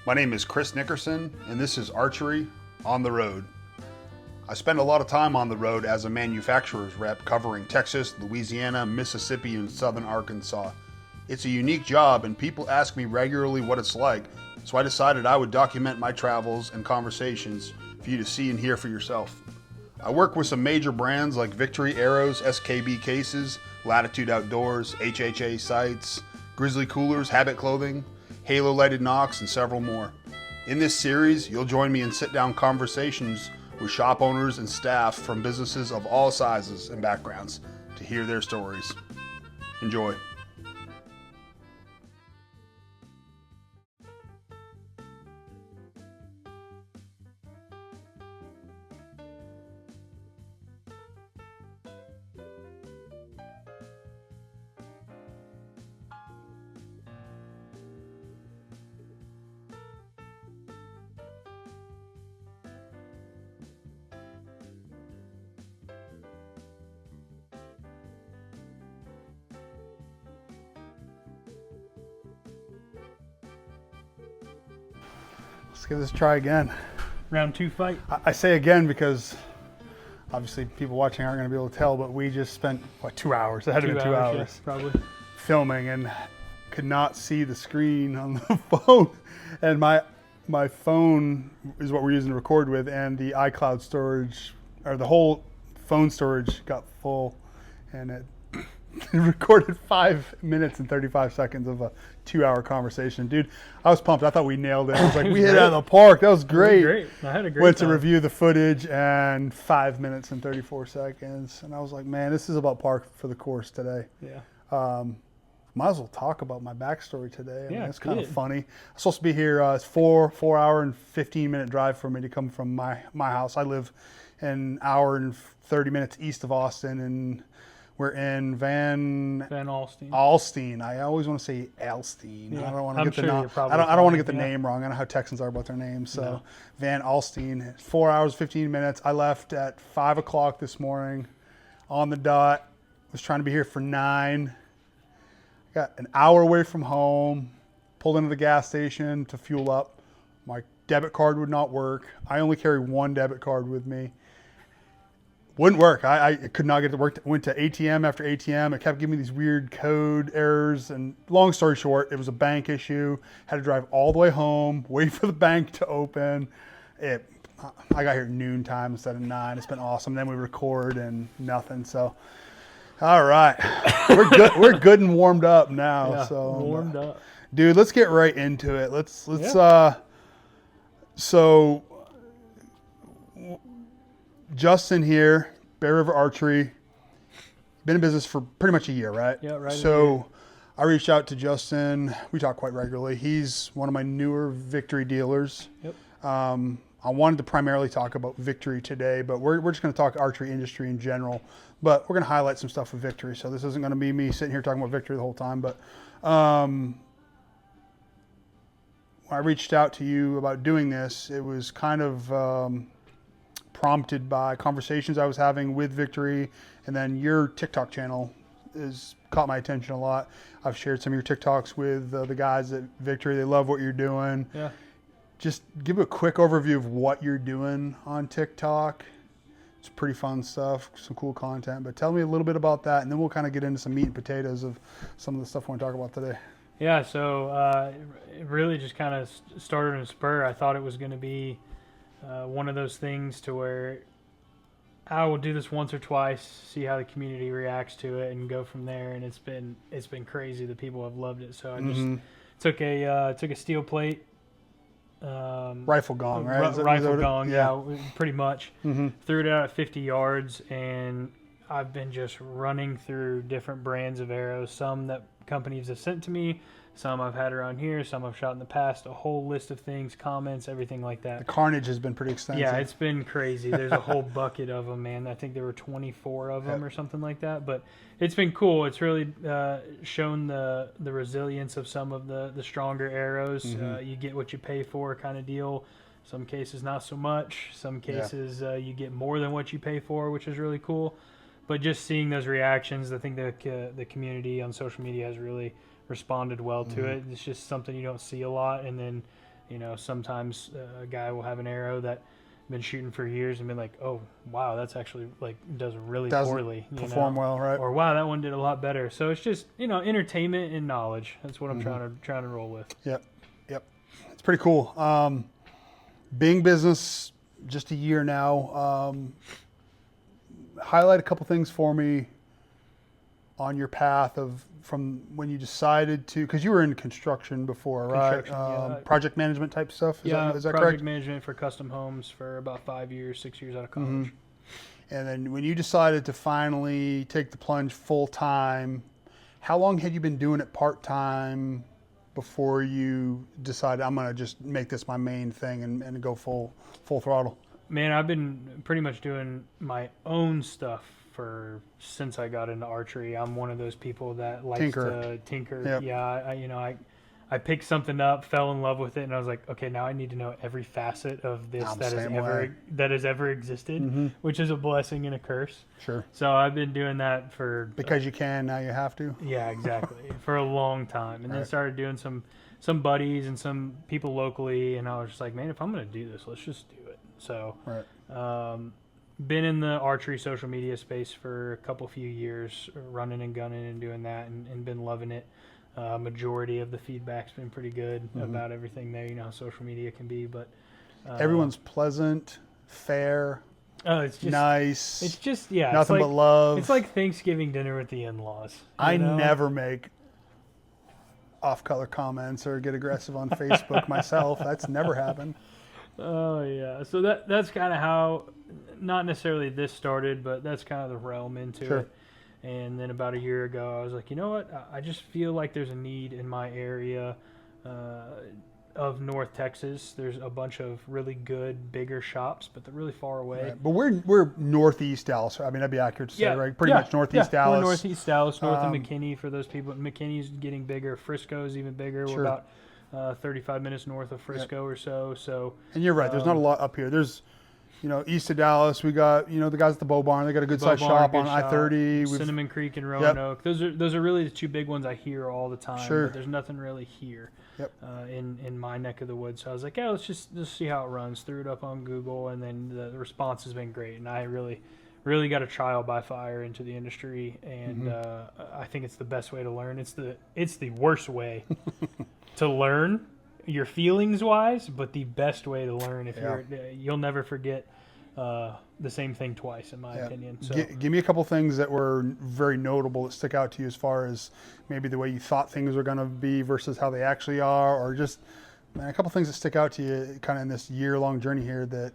My name is Chris Nickerson, and this is Archery on the Road. I spend a lot of time on the road as a manufacturer's rep covering Texas, Louisiana, Mississippi, and southern Arkansas. It's a unique job, and people ask me regularly what it's like, so I decided I would document my travels and conversations for you to see and hear for yourself. I work with some major brands like Victory Arrows, SKB Cases, Latitude Outdoors, HHA Sights, Grizzly Coolers, Habit Clothing, Halo Lighted Nocks, and several more. In this series, you'll join me in sit-down conversations with shop owners and staff from businesses of all sizes and backgrounds to hear their stories. Enjoy. Let's give this a try again. Round 2 fight. I say again because obviously people watching aren't going to be able to tell, but we just spent, 2 hours? It had to be 2 hours. Yes, probably. Filming and could not see the screen on the phone. And my phone is what we're using to record with, and the iCloud storage, or the whole phone storage got full, and it recorded 5 minutes and 35 seconds of a 2-hour conversation. Dude, I was pumped. I thought we nailed it. I was like, we hit it out of the park. That was great. Great. I had a great Went time. to review the footage, and 5 minutes and 34 seconds. And I was like, man, this is about par for the course today. Yeah. Might as well talk about my backstory today. I mean, it's kind of good. funny. I'm supposed to be here. It's 4 hour and 15-minute drive for me to come from my house. I live an hour and 30 minutes east of Austin, and we're in Van Alstyne. I always want to say Alstyne. Yeah. I don't want to I'm get the sure name. you're probably I don't want to fine. get the Yeah. name wrong. I know how Texans are about their names. So No. Van Alstyne, 4 hours 15 minutes. I left at 5 o'clock this morning, on the dot. Was trying to be here for 9. Got an hour away from home. Pulled into the gas station to fuel up. My debit card would not work. I only carry one debit card with me. Wouldn't work. I could not get it to work. Went to ATM after ATM. It kept giving me these weird code errors. And long story short, it was a bank issue. Had to drive all the way home, wait for the bank to open. I got here at noon time instead of 9. It's been awesome. Then we record and nothing. So, all right, we're good. We're good and warmed up now. Yeah, so warmed up. dude, let's get right into it. Let's Justin here, Bear River Archery, been in business for pretty much a year, right? Yeah, right. So I reached out to Justin. We talk quite regularly. He's one of my newer Victory dealers. Yep. I wanted to primarily talk about Victory today, but we're just going to talk archery industry in general. But we're going to highlight some stuff with Victory. So this isn't going to be me sitting here talking about Victory the whole time. But when I reached out to you about doing this, it was kind of prompted by conversations I was having with Victory, and then your TikTok channel has caught my attention a lot. I've shared some of your TikToks with the guys at Victory. They love what you're doing. Yeah. Just give a quick overview of what you're doing on TikTok. It's pretty fun stuff, some cool content, but tell me a little bit about that, and then we'll kind of get into some meat and potatoes of some of the stuff we want to talk about today. Yeah, so it really just kind of started in a spur. I thought it was going to be one of those things to where I will do this once or twice, see how the community reacts to it, and go from there. And it's been crazy. The people have loved it. So I just took a steel plate, Rifle gong, right? Rifle gong, yeah, pretty much. Mm-hmm. Threw it out at 50 yards, and I've been just running through different brands of arrows. Some that companies have sent to me, some I've had around here, some I've shot in the past, a whole list of things, comments, everything like that. The carnage has been pretty extensive. Yeah, it's been crazy. There's a whole bucket of them, man. I think there were 24 of them or something like that. But it's been cool. It's really shown the resilience of some of the stronger arrows. You get what you pay for kind of deal. Some cases not so much. Some cases you get more than what you pay for, which is really cool. But just seeing those reactions, I think the community on social media has really responded well to it. It's just something you don't see a lot. And then Sometimes a guy will have an arrow that been shooting for years and been like, oh wow, that's actually like does really poorly, perform well, right? Or wow, that one did a lot better. So it's just entertainment and knowledge. That's what I'm trying to roll with. Yep. It's pretty cool. Being business just a year now. Highlight a couple things for me on your path from when you decided to, because you were in construction before, right? Project management type stuff. Is that project correct? Management for custom homes for about 5 years, 6 years out of college. And then when you decided to finally take the plunge full time, how long had you been doing it part time before you decided I'm going to just make this my main thing and go full throttle? Man, I've been pretty much doing my own stuff since I got into archery. I'm one of those people that likes to tinker. Yep. Yeah, I picked something up, fell in love with it, and I was like, okay, now I need to know every facet of this that has ever existed, which is a blessing and a curse. Sure. So I've been doing that because you can, now you have to. Yeah, exactly. For a long time, and then started doing some buddies and some people locally, and I was just like, man, if I'm going to do this, let's just do it. So, been in the archery social media space for a few years, running and gunning and doing that, and been loving it. Majority of the feedback's been pretty good about everything there. You know how social media can be, but everyone's pleasant, fair. Oh, it's just nice. It's just nothing but love. It's like Thanksgiving dinner with the in-laws. I never make off-color comments or get aggressive on Facebook myself. That's never happened. Oh yeah, so that's kind of how, not necessarily this started, but that's kind of the realm into it. And then about a year ago, I was like, you know what? I just feel like there's a need in my area of North Texas. There's a bunch of really good, bigger shops, but they're really far away. Right. But we're northeast Dallas. I mean, that'd be accurate to say, right? Pretty much northeast Dallas. We're northeast Dallas, north of McKinney for those people. McKinney's getting bigger. Frisco's even bigger. We're about 35 minutes north of Frisco or so. So. And you're right. There's not a lot up here. There's, east of Dallas, we got, the guys at the Bow Barn. They got a good sized shop on I-30. Cinnamon Creek and Roanoke. Those are really the two big ones I hear all the time. But there's nothing really here in my neck of the woods. So I was like, let's just see how it runs. Threw it up on Google, and then the response has been great. And I really got a trial by fire into the industry, and I think it's the best way to learn. It's the worst way to learn. Your feelings wise, but the best way to learn. If you'll never forget the same thing twice, in my opinion. So give me a couple things that were very notable that stick out to you, as far as maybe the way you thought things were going to be versus how they actually are, or just a couple things that stick out to you kind of in this year-long journey here that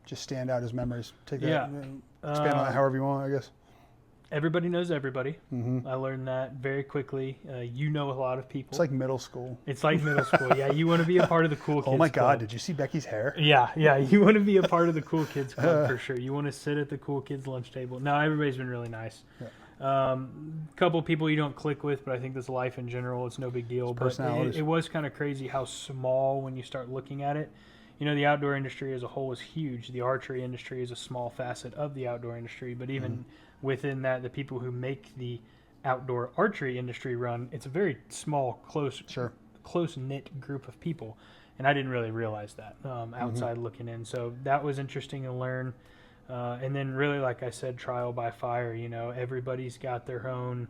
just stand out as memories. Take that, expand on that however you want, I guess. Everybody knows everybody. I learned that very quickly. You know a lot of people. It's like middle school. It's like middle school. Yeah, you want to be a part of the cool kids Oh my God, club. did you see Becky's hair? Yeah, you want to be a part of the cool kids club for sure. You want to sit at the cool kids lunch table. No, everybody's been really nice. Couple people you don't click with, but I think that's life in general. It's no big deal. But it was kind of crazy how small when you start looking at it. The outdoor industry as a whole is huge. The archery industry is a small facet of the outdoor industry, but even within that, the people who make the outdoor archery industry run, it's a very small, close-knit group of people. And I didn't really realize that outside looking in. So that was interesting to learn. And then really, like I said, trial by fire. Everybody's got their own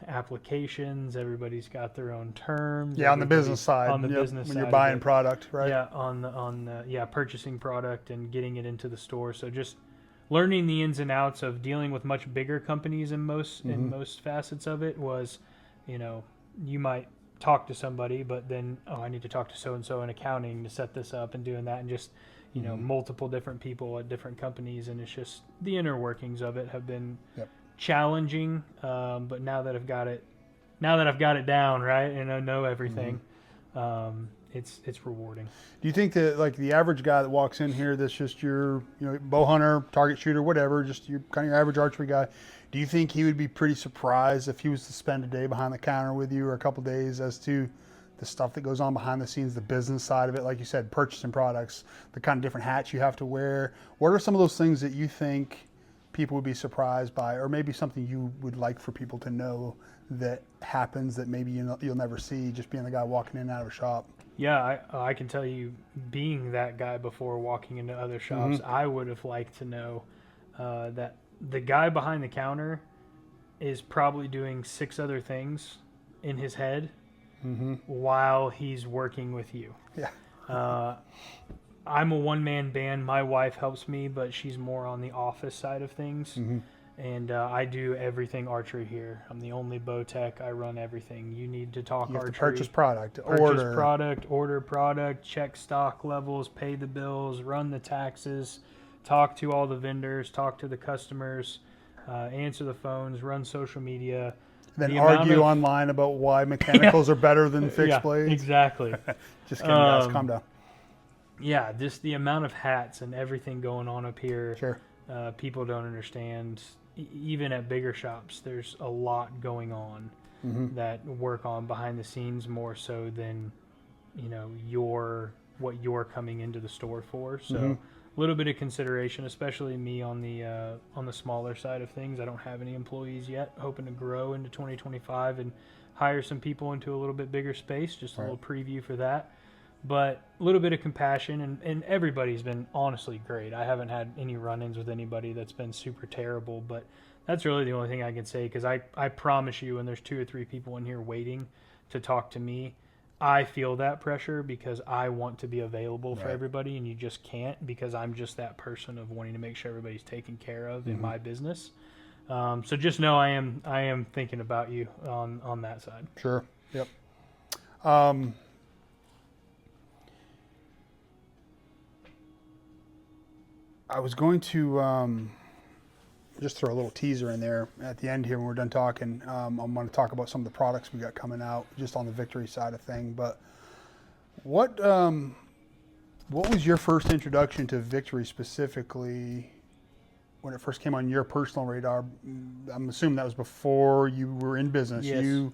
applications. Everybody's got their own terms. On the business side. On the business side. When you're buying product, right? Yeah, on the purchasing product and getting it into the store. So just learning the ins and outs of dealing with much bigger companies in most facets of it was, you might talk to somebody, but then I need to talk to so and so in accounting to set this up and doing that, and just multiple different people at different companies, and it's just the inner workings of it have been challenging. But now that I've got it down right and I know everything, it's rewarding. Do you think that, like, the average guy that walks in here that's just your bow hunter, target shooter, whatever, just your kind of your average archery guy, do you think he would be pretty surprised if he was to spend a day behind the counter with you, or a couple days, as to the stuff that goes on behind the scenes, the business side of it, like you said, purchasing products, the kind of different hats you have to wear? What are some of those things that you think people would be surprised by, or maybe something you would like for people to know that happens that maybe you'll never see, just being the guy walking in and out of a shop? Yeah, I can tell you, being that guy before walking into other shops, I would have liked to know that the guy behind the counter is probably doing 6 other things in his head while he's working with you. Yeah. I'm a one-man band. My wife helps me, but she's more on the office side of things. And I do everything archery here. I'm the only bow tech. I run everything. You need to talk You have archery. to purchase product, order product, check stock levels, pay the bills, run the taxes, talk to all the vendors, talk to the customers, answer the phones, run social media. Then argue online about why mechanicals are better than fixed blades. Exactly. Just kidding, guys. Calm down. Yeah, just the amount of hats and everything going on up here. Sure. People don't understand. Even at bigger shops, there's a lot going on that work on behind the scenes more so than, what you're coming into the store for. So a little bit of consideration, especially me on the smaller side of things. I don't have any employees yet. Hoping to grow into 2025 and hire some people into a little bit bigger space. Just a little preview for that. But a little bit of compassion, and everybody's been honestly great. I haven't had any run-ins with anybody that's been super terrible, but that's really the only thing I can say, because I promise you, when there's 2 or 3 people in here waiting to talk to me, I feel that pressure because I want to be available for everybody, and you just can't, because I'm just that person of wanting to make sure everybody's taken care of in my business. So just know I am thinking about you on that side. Sure. Yep. I was going to just throw a little teaser in there at the end here when we're done talking. I'm going to talk about some of the products we got coming out just on the Victory side of thing. But what was your first introduction to Victory specifically when it first came on your personal radar? I'm assuming that was before you were in business. Yes.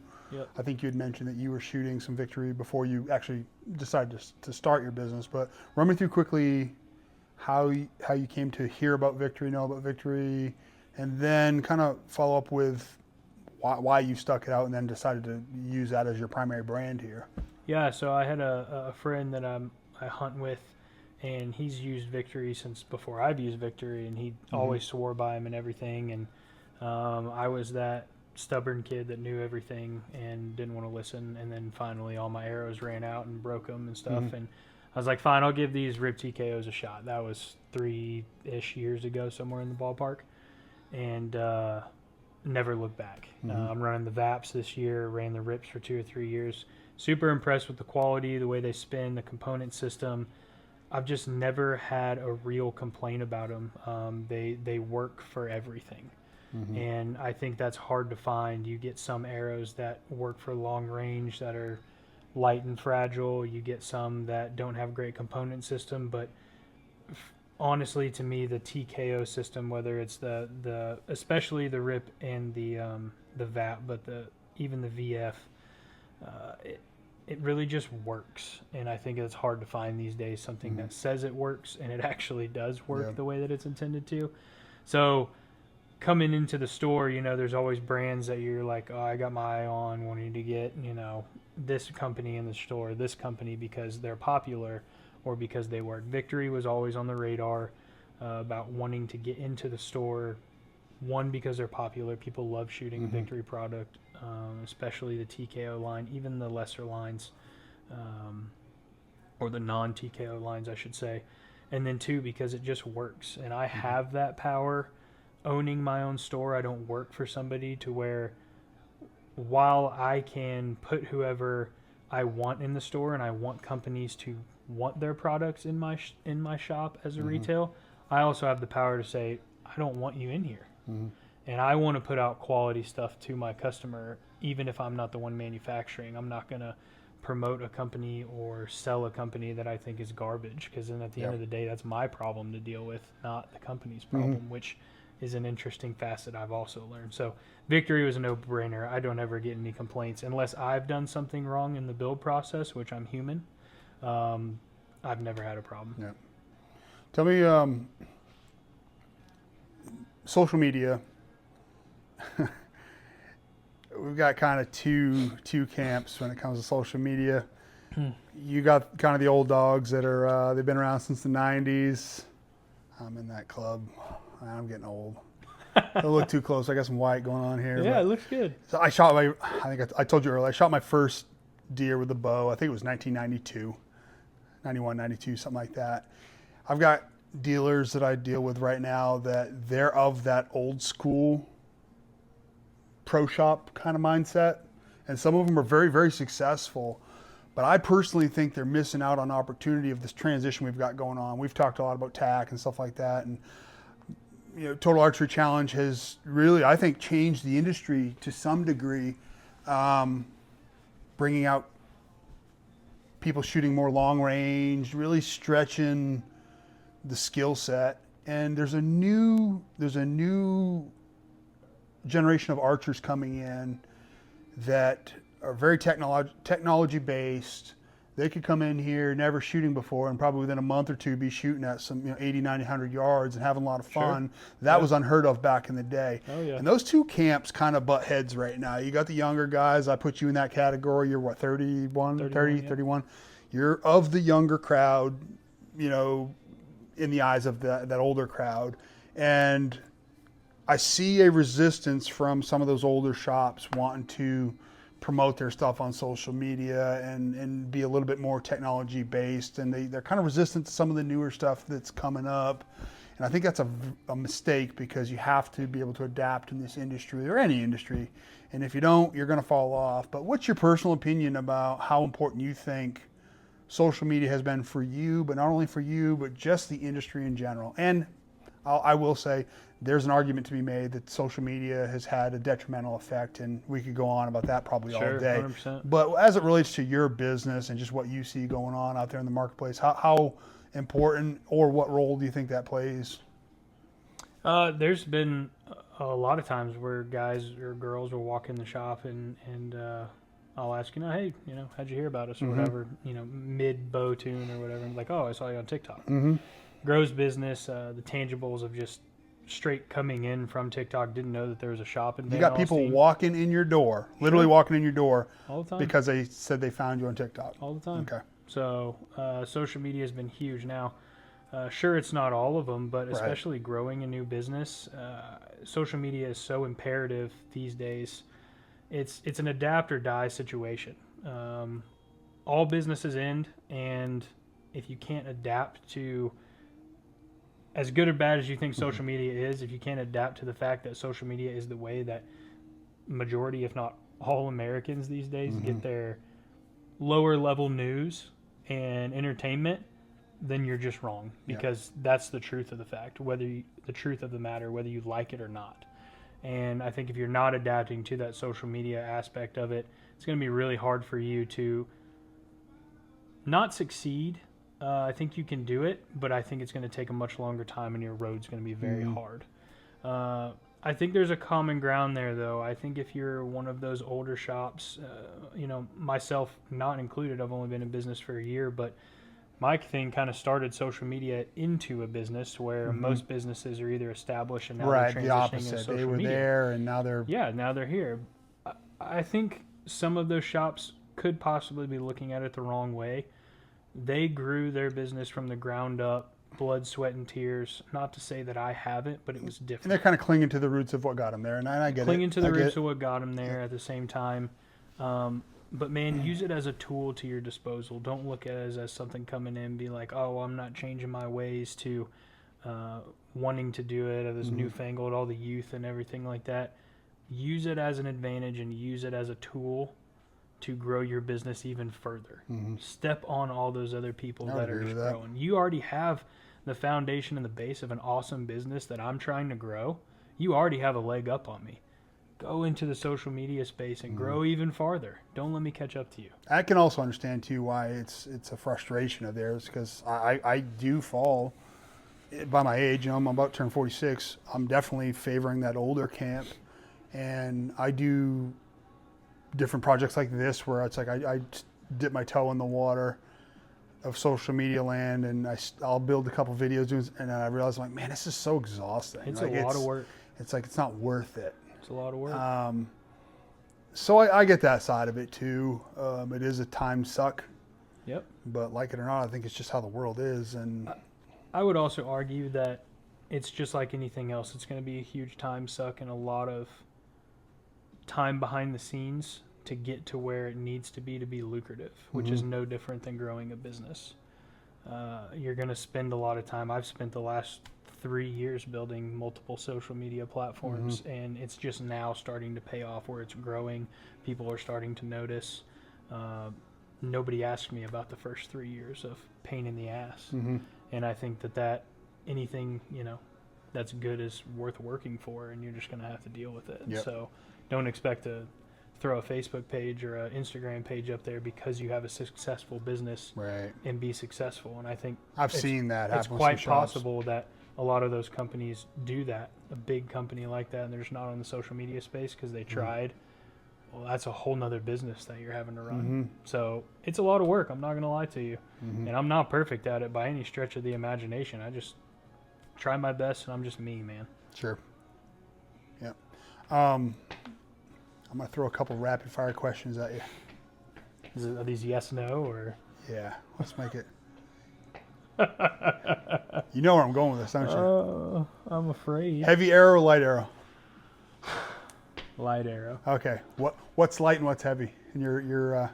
I think you had mentioned that you were shooting some Victory before you actually decided to start your business. But run me through quickly how you came to hear about Victory, know about Victory, and then kind of follow up with why you stuck it out and then decided to use that as your primary brand here. Yeah, so I had a friend that I hunt with, and he's used Victory since before I've used Victory, and he always swore by him and everything. And I was that stubborn kid that knew everything and didn't want to listen. And then finally all my arrows ran out and broke them and stuff. And I was like, fine, I'll give these rib TKOs a shot. That was 3-ish years ago, somewhere in the ballpark. And never looked back. I'm running the VAPs this year, ran the rips for 2 or 3 years. Super impressed with the quality, the way they spin, the component system. I've just never had a real complaint about them. They work for everything. And I think that's hard to find. You get some arrows that work for long range that are light and fragile. You get some that don't have great component system, but honestly, to me, the TKO system, whether it's the especially the RIP and the VAP, but even the VF, it really just works. And I think it's hard to find these days something that says it works and it actually does work the way that it's intended to. So coming into the store, there's always brands that you're like, oh, I got my eye on, wanting to get, this company in the store, this company because they're popular or because they work. Victory was always on the radar about wanting to get into the store. One, because they're popular. People love shooting Victory product, especially the TKO line, even the lesser lines, or the non-TKO lines, I should say. And then 2, because it just works. And I have that power owning my own store. I don't work for somebody to where, while I can put whoever I want in the store, and I want companies to want their products in my shop as a retail, I also have the power to say, I don't want you in here. And I want to put out quality stuff to my customer, even if I'm not the one manufacturing. I'm not going to promote a company or sell a company that I think is garbage, because then at the end of the day, that's my problem to deal with, not the company's problem, which is an interesting facet I've also learned. So Victory was a no-brainer. I don't ever get any complaints unless I've done something wrong in the build process, which I'm human. I've never had a problem. Yeah. Tell me, social media. We've got kind of two camps when it comes to social media. You got kind of the old dogs that are they've been around since the 90s. I'm in that club. I'm getting old. Don't look too close. I got some white going on here. Yeah, it looks good. So I think I told you earlier, I shot my first deer with a bow. I think it was 1992, 91, 92, something like that. I've got dealers that I deal with right now that they're of that old school pro shop kind of mindset. And some of them are very, very successful. But I personally think they're missing out on opportunity of this transition we've got going on. We've talked a lot about TAC and stuff like that. And Total Archery Challenge has really, I think, changed the industry to some degree, bringing out people shooting more long range, really stretching the skill set. And there's a new generation of archers coming in that are very technology based. They could come in here never shooting before and probably within a month or two be shooting at some 80, 90, 100 yards and having a lot of fun. Sure. That was unheard of back in the day. Oh, yeah. And those two camps kind of butt heads right now. You got the younger guys. I put you in that category. You're what, 31, 30, yeah. 31? You're of the younger crowd, in the eyes of that older crowd. And I see a resistance from some of those older shops wanting to promote their stuff on social media and be a little bit more technology based, and they're kind of resistant to some of the newer stuff that's coming up. And I think that's a mistake, because you have to be able to adapt in this industry or any industry, and if you don't, you're going to fall off. But what's your personal opinion about how important you think social media has been for you, but not only for you, but just the industry in general? And I will say there's an argument to be made that social media has had a detrimental effect, and we could go on about that probably all day. 100%. But as it relates to your business and just what you see going on out there in the marketplace, how important or what role do you think that plays? There's been a lot of times where guys or girls will walk in the shop and I'll ask, hey, how'd you hear about us or whatever, mid bow tune or whatever. I'm like, oh, I saw you on TikTok. Grows business. The tangibles of just straight coming in from TikTok. Didn't know that there was a shop in. You got people Alstyne. walking in your door, literally walking in your door, all the time, because they said they found you on TikTok. All the time. Okay. So social media has been huge. Now, sure, it's not all of them, but especially growing a new business, social media is so imperative these days. It's an adapt or die situation. All businesses end, and if you can't adapt to, as good or bad as you think social media is, if you can't adapt to the fact that social media is the way that majority, if not all Americans these days get their lower level news and entertainment, then you're just wrong, because that's the truth of the fact, the truth of the matter, whether you like it or not. And I think if you're not adapting to that social media aspect of it, it's going to be really hard for you to not succeed. I think you can do it, but I think it's going to take a much longer time, and your road's going to be very hard. I think there's a common ground there, though. I think if you're one of those older shops, myself not included, I've only been in business for a year, but my thing kind of started social media into a business where most businesses are either established and now they're transitioning the opposite. into social they were media. there and now they're now they're here. I think some of those shops could possibly be looking at it the wrong way. They grew their business from the ground up, blood, sweat, and tears. Not to say that I haven't, but it was different. And they're kind of clinging to the roots of what got them there, and I get clinging to the roots of what got them there at the same time. But man, use it as a tool to your disposal. Don't look at it as something coming in and be like, oh, I'm not changing my ways to wanting to do it, or this newfangled, all the youth and everything like that. Use it as an advantage and use it as a tool to grow your business even further. Step on all those other people that are just growing. You already have the foundation and the base of an awesome business that I'm trying to grow. You already have a leg up on me. Go into the social media space and grow even farther. Don't let me catch up to you. I can also understand too why it's a frustration of theirs, because I do fall by my age. I'm about to turn 46. I'm definitely favoring that older camp, and I do different projects like this where it's like I dip my toe in the water of social media land, and I'll build a couple videos, and I realize, I'm like, man, this is so exhausting. It's like, a lot of work. It's like, it's not worth it. It's a lot of work. So I get that side of it too. It is a time suck, Yep. But like it or not, I think it's just how the world is. And I would also argue that it's just like anything else. It's going to be a huge time suck and a lot of time behind the scenes to get to where it needs to be lucrative, which is no different than growing a business. You're going to spend a lot of time. I've spent the last 3 years building multiple social media platforms, and it's just now starting to pay off where it's growing. People are starting to notice. Nobody asked me about the first 3 years of pain in the ass. And I think that anything, that's good is worth working for, and you're just going to have to deal with it. Yep. So don't expect to throw a Facebook page or an Instagram page up there because you have a successful business and be successful. And I think I've seen that happen. It's quite possible that a lot of those companies do that, a big company like that, and they're just not on the social media space because they tried. Well, that's a whole nother business that you're having to run. So it's a lot of work. I'm not going to lie to you. And I'm not perfect at it by any stretch of the imagination. I just try my best, and I'm just me, man. Sure. Yeah. I'm going to throw a couple rapid fire questions at you. Are these yes, no, or? Yeah, let's make it. You know where I'm going with this, don't you? I'm afraid. Heavy arrow or light arrow? Light arrow. Okay. What's light and what's heavy? And your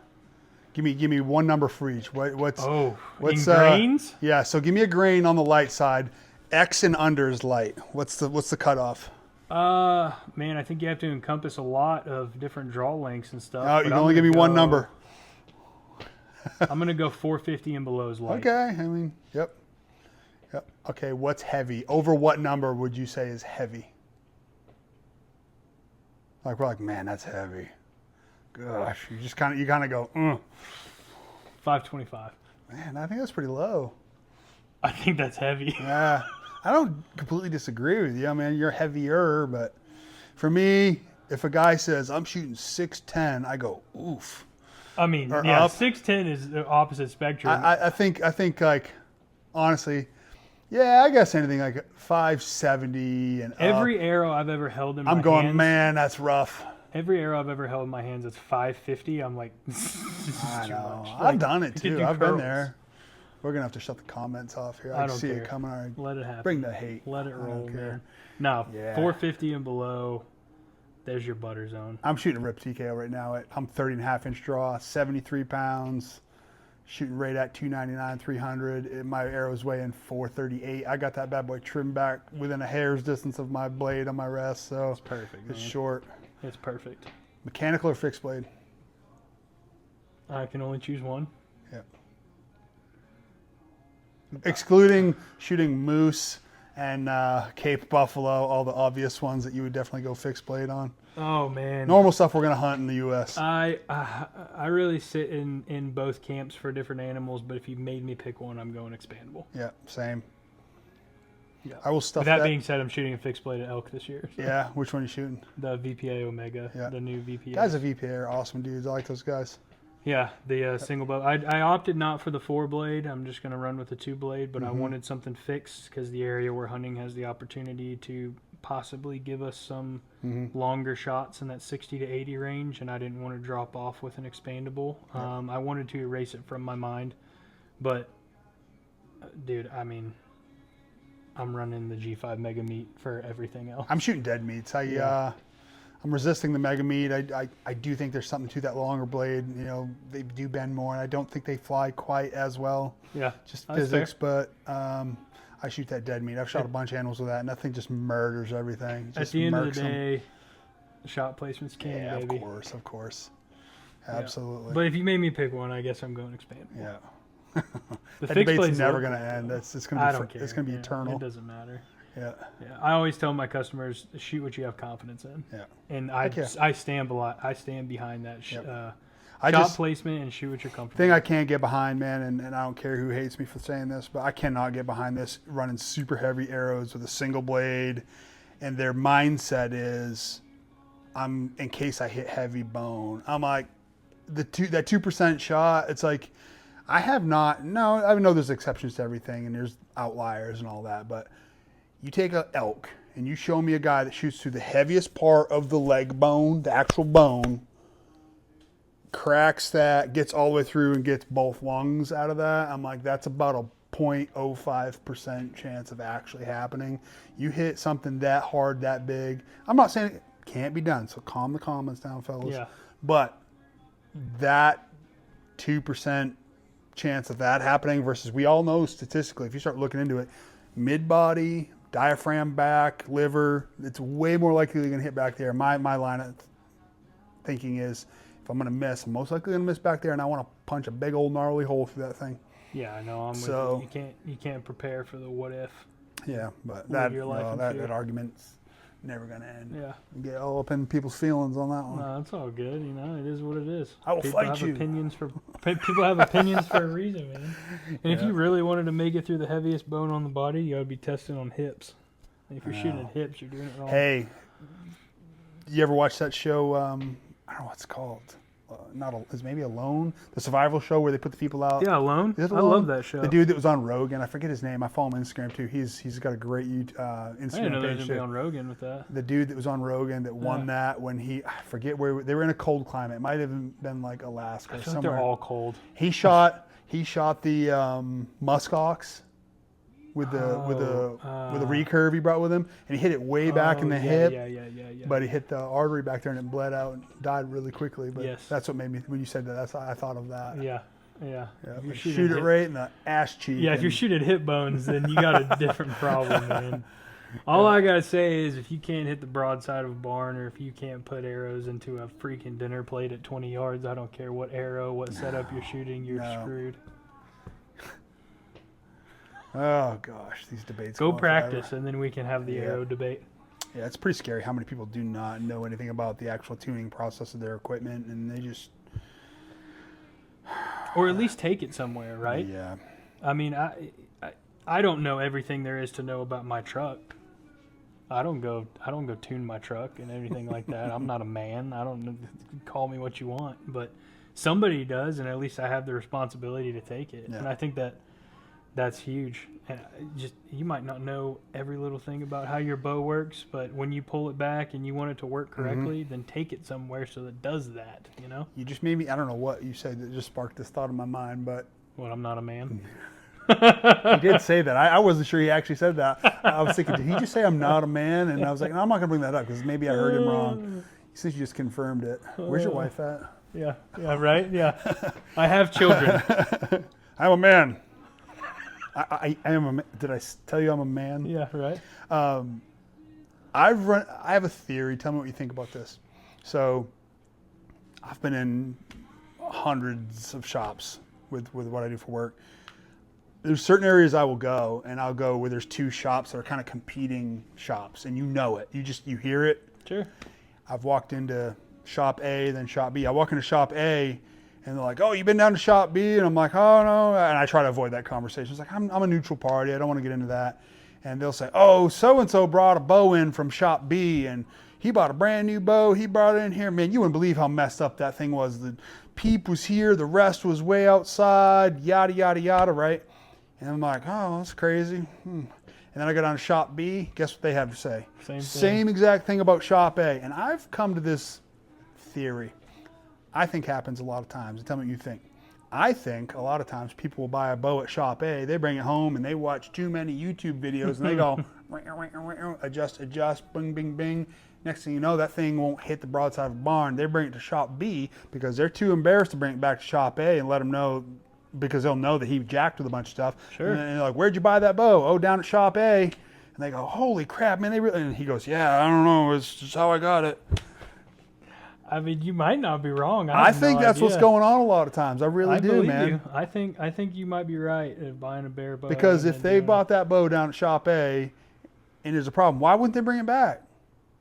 give me one number for each. What's in grains? Yeah. So give me a grain on the light side. X and under is light. What's the cutoff? Man, I think you have to encompass a lot of different draw lengths and stuff. Oh, you can only give me one number. I'm gonna go 450 and below is light. Okay. I mean, yep. Okay. What's heavy? Over what number would you say is heavy? Like we're like, man, that's heavy. Gosh, you kind of go, 525. Man, I think that's pretty low. I think that's heavy. Yeah, I don't completely disagree with you. I mean, you're heavier, but for me, if a guy says I'm shooting 610, I go, oof. I mean, or yeah, up. 610 is the opposite spectrum. I think like, honestly, yeah, I guess anything like 570 and every up. arrow I've ever held in my hands. I'm going, man, that's rough. Every arrow I've ever held in my hands that's 550. I'm like, I know. much. I've done it too. I've been curls. there. We're gonna have to shut the comments off here. I I don't see care. it coming. All right. Let it happen. Bring the hate. Let it I roll, don't care. man. No, Yeah. 450 and below. There's your butter zone. I'm shooting a rip TKO right now. I'm 30.5-inch draw, 73 pounds, shooting right at 299, 300. My arrow's weighing 438. I got that bad boy trimmed back within a hair's distance of my blade on my rest, so It's perfect. it's Man. short. It's perfect. Mechanical or fixed blade? I can only choose one. Yeah. Excluding shooting moose and Cape Buffalo, all the obvious ones that you would definitely go fixed blade on. Oh man. Normal stuff we're gonna hunt in the U.S. I really sit in both camps for different animals, but if you made me pick one, I'm going expandable. Yeah, same. Yeah. I will stuff With that. that being said, I'm shooting a fixed blade at elk this year. So. Yeah, which one are you shooting? The VPA Omega, Yeah. the new VPA. Guys at VPA are awesome dudes. I like those guys. Yeah, the single bow. I opted not for the 4-blade. I'm just going to run with the 2-blade, but I wanted something fixed because the area we're hunting has the opportunity to possibly give us some longer shots in that 60 to 80 range, and I didn't want to drop off with an expandable. I wanted to erase it from my mind, but, dude, I mean, I'm running the G5 Mega Meat for everything else. I'm shooting dead meats. I'm resisting the Mega Meat. I do think there's something to that longer blade. You know, they do bend more, and I don't think they fly quite as well. Yeah, just that's physics. fair. But I shoot that dead meat. I've shot a bunch of animals with that, and that thing just murders everything. At the end of the day, shot placement's king, yeah, baby. of course. Absolutely. Yeah. But if you made me pick one, I guess I'm going expandable. Yeah. The that fixed debate's blade's never local, going to end. so It's going I to don't be care. it's going to be eternal. It doesn't matter. Yeah. Yeah. I always tell my customers, shoot what you have confidence in. Yeah. And yeah. I stand I stand behind that. Yep. Shot placement and shoot what you're comfortable Thing with. I can't get behind, man, and I don't care who hates me for saying this, but I cannot get behind this running super heavy arrows with a single blade, and their mindset is, I'm in case I hit heavy bone. I'm like, that 2% shot. It's like, I know there's exceptions to everything, and there's outliers and all that, but you take an elk and you show me a guy that shoots through the heaviest part of the leg bone, the actual bone, cracks that, gets all the way through and gets both lungs out of that, I'm like, that's about a 0.05% chance of actually happening. You hit something that hard, that big. I'm not saying it can't be done, so calm the comments down, fellas. Yeah. But that 2% chance of that happening versus, we all know statistically, if you start looking into it, mid-body, diaphragm back, liver, it's way more likely you're going to hit back there. My line of thinking is, if I'm going to miss, I'm most likely going to miss back there, and I want to punch a big old gnarly hole through that thing. Yeah, I know. So, with you can't prepare for the what if. Yeah, but Live your life that argument's never going to end. Yeah. Get all up in people's feelings on that one. No, it's all good. It is what it is. I will fight you. People have opinions for a reason, man. And if you really wanted to make it through the heaviest bone on the body, you got to be testing on hips. If you're shooting at hips, you're doing it wrong. Hey, you ever watch that show? I don't know what it's called. It's maybe Alone, the survival show where they put the people out. Yeah, Alone. Is it I Alone? love that show. The dude that was on Rogan, I forget his name. I follow him on Instagram too. He's got a great Instagram I didn't know they page was too. on Rogan with that. The dude that was on Rogan that won that when I forget where they were in a cold climate. It might have been like Alaska or I feel somewhere. like they're all cold. He shot the muskox with the recurve he brought with him, and he hit it way back in the hip. Yeah. But he hit the artery back there and it bled out and died really quickly. But Yes. that's what made me, when you said that, I thought of that. Yeah. If you shoot it right in the ass cheek. Yeah, if you're shooting hip bones, then you got a different problem, man. All I gotta say is, if you can't hit the broadside of a barn, or if you can't put arrows into a freaking dinner plate at 20 yards, I don't care what arrow, what setup you're shooting, you're screwed. Oh gosh, these debates. Go practice, and then we can have the arrow debate. Yeah, it's pretty scary how many people do not know anything about the actual tuning process of their equipment, and they just, or at least take it somewhere, right? Yeah. I mean, I don't know everything there is to know about my truck. I don't go tune my truck and everything like that. I'm not a man. I don't know, call me what you want, but somebody does, and at least I have the responsibility to take it. Yeah. And I think that's huge. And you might not know every little thing about how your bow works, but when you pull it back and you want it to work correctly, then take it somewhere so that it does that, You just made me, I don't know what you said that just sparked this thought in my mind, but. Well, I'm not a man. He did say that. I wasn't sure he actually said that. I was thinking, did he just say I'm not a man? And I was like, no, I'm not going to bring that up because maybe I heard him wrong. Since you just confirmed it. Where's your wife at? Yeah, right? Yeah. I have children. I'm a man. I am a man. Did I tell you I'm a man? Yeah, right. I have a theory. Tell me what you think about this. So I've been in hundreds of shops with what I do for work. There's certain areas I will go, and I'll go where there's two shops that are kind of competing shops, and you know it. You hear it. Sure. I've walked into shop A, then shop B. I walk into shop A, and they're like, "Oh, you been down to shop B?" And I'm like, "Oh no," and I try to avoid that conversation. It's like I'm a neutral party. I don't want to get into that. And they'll say, "Oh, so and so brought a bow in from shop B, and he bought a brand new bow. He brought it in here. Man, you wouldn't believe how messed up that thing was. The peep was here, the rest was way outside. Yada yada yada, right?" And I'm like, "Oh, that's crazy." And then I go down to shop B. Guess what they have to say? Same exact thing about shop A. And I've come to this theory. I think happens a lot of times. Tell me what you think. I think a lot of times people will buy a bow at shop A, they bring it home and they watch too many YouTube videos and they go adjust, bing, bing, bing. Next thing you know, that thing won't hit the broadside of the barn. They bring it to shop B because they're too embarrassed to bring it back to shop A and let them know, because they'll know that he jacked with a bunch of stuff. Sure. And they're like, "Where'd you buy that bow?" "Oh, down at shop A." And they go, "Holy crap, man, they really..." And he goes, "Yeah, I don't know, it's just how I got it." I mean, you might not be wrong. I think that's what's going on a lot of times. I really do, man. You. I think you might be right at buying a bear bow. Because if they bought that bow down at shop A and there's a problem, why wouldn't they bring it back?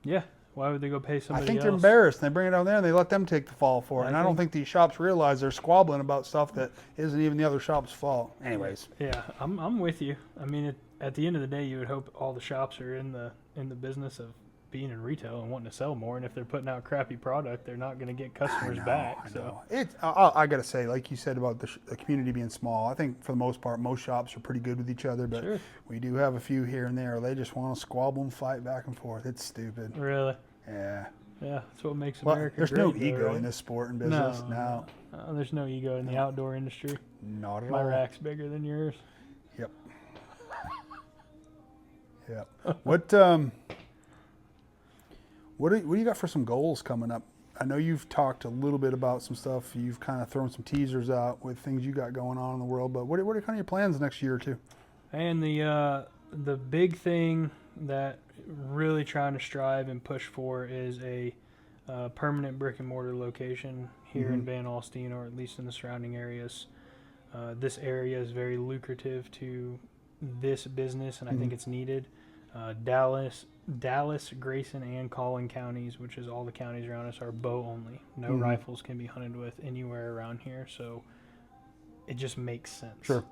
Yeah. Why would they go pay somebody else? I think they're embarrassed. They bring it down there and they let them take the fall for it. And I don't think these shops realize they're squabbling about stuff that isn't even the other shop's fault. Anyways. Yeah, I'm with you. I mean, at the end of the day, you would hope all the shops are in the business of being in retail and wanting to sell more. And if they're putting out crappy product, they're not going to get customers back. So I got to say, like you said about the community being small, I think for the most part, most shops are pretty good with each other. But we do have a few here and there. They just want to squabble and fight back and forth. It's stupid. Really? Yeah. Yeah, that's what makes Well, America there's great. no though, ego right? in this sport and business. No, there's no ego in the outdoor industry. Not at My all. rack's bigger than yours. Yep. Yep. What do you got for some goals coming up? I know you've talked a little bit about some stuff. You've kind of thrown some teasers out with things you got going on in the world. But what are kind of your plans next year or two? And the big thing that really trying to strive and push for is a permanent brick and mortar location here in Van Alstyne, or at least in the surrounding areas. This area is very lucrative to this business, and I think it's needed. Dallas, Grayson, and Collin counties, which is all the counties around us, are bow only. No rifles can be hunted with anywhere around here, so it just makes sense. Sure.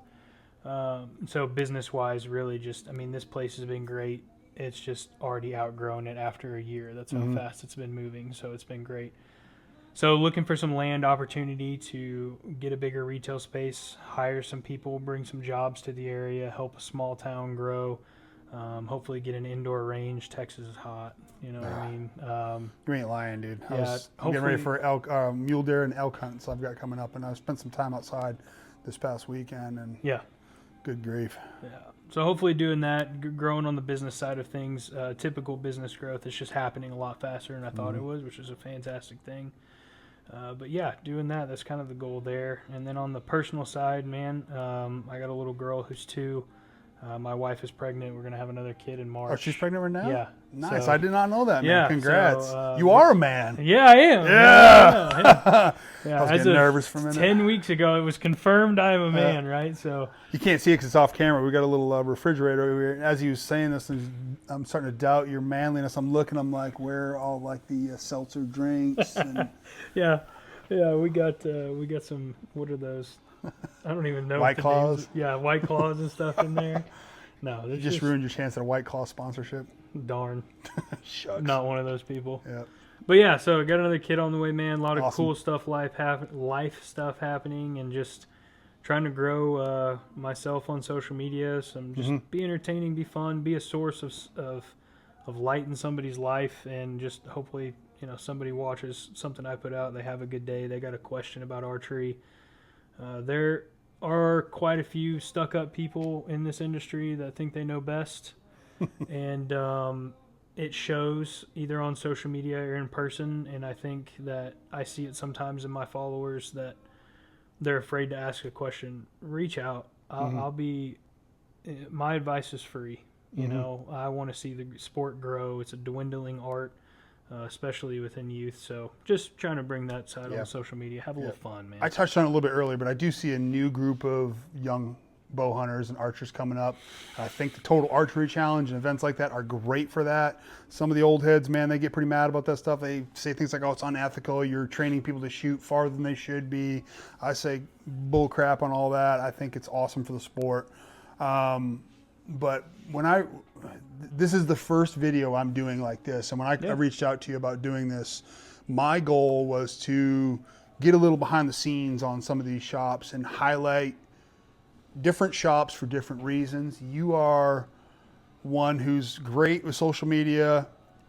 So business-wise, really just, I mean, this place has been great. It's just already outgrown it after a year. That's how fast it's been moving, so it's been great. So looking for some land opportunity to get a bigger retail space, hire some people, bring some jobs to the area, help a small town grow, hopefully get an indoor range. Texas is hot, you know what I mean? You ain't lying, dude. Yeah, I'm getting ready for elk, mule deer and elk hunts I've got coming up, and I spent some time outside this past weekend, and Yeah. good grief. Yeah. So hopefully doing that, growing on the business side of things, typical business growth is just happening a lot faster than I thought it was, which is a fantastic thing. But yeah, doing that, that's kind of the goal there. And then on the personal side, man, I got a little girl who's 2. My wife is pregnant. We're going to have another kid in March. Oh, she's pregnant right now? Yeah. Nice. So- I did not know that, man. Yeah, Congrats. so, you are a man. Yeah, I am. Yeah. Yeah. I was As getting of nervous for a minute. 10 weeks ago, it was confirmed I am a man, right? So You can't see it because it's off camera. We got a little refrigerator over here. As he was saying this, I'm starting to doubt your manliness. I'm looking. I'm like, where are all like the seltzer drinks? And yeah, we got some. What are those? I don't even know. White what the names- Claws? Yeah, White Claws and stuff in there. No, you it's just ruined your chance at a White Claw sponsorship. darn. Shucks. Not one of those people. Yeah. But yeah, so got another kid on the way, man. A lot of Awesome. cool stuff, life stuff happening, and just trying to grow myself on social media. Some just be entertaining, be fun, be a source of light in somebody's life, and just hopefully somebody watches something I put out, they have a good day, they got a question about archery. There are quite a few stuck-up people in this industry that think they know best, and it shows either on social media or in person, and I think that I see it sometimes in my followers that they're afraid to ask a question. Reach out. I'll be. My advice is free. You know, I want to see the sport grow. It's a dwindling art, especially within youth. So just trying to bring that side on social media. Have a little fun, man. I touched on it a little bit earlier, but I do see a new group of young bow hunters and archers coming up. I think the Total Archery Challenge and events like that are great for that. Some of the old heads, man, they get pretty mad about that stuff. They say things like, oh, it's unethical. You're training people to shoot farther than they should be. I say bull crap on all that. I think it's awesome for the sport. But when this is the first video I'm doing like this. And when I reached out to you about doing this, my goal was to get a little behind the scenes on some of these shops and highlight different shops for different reasons. You are one who's great with social media,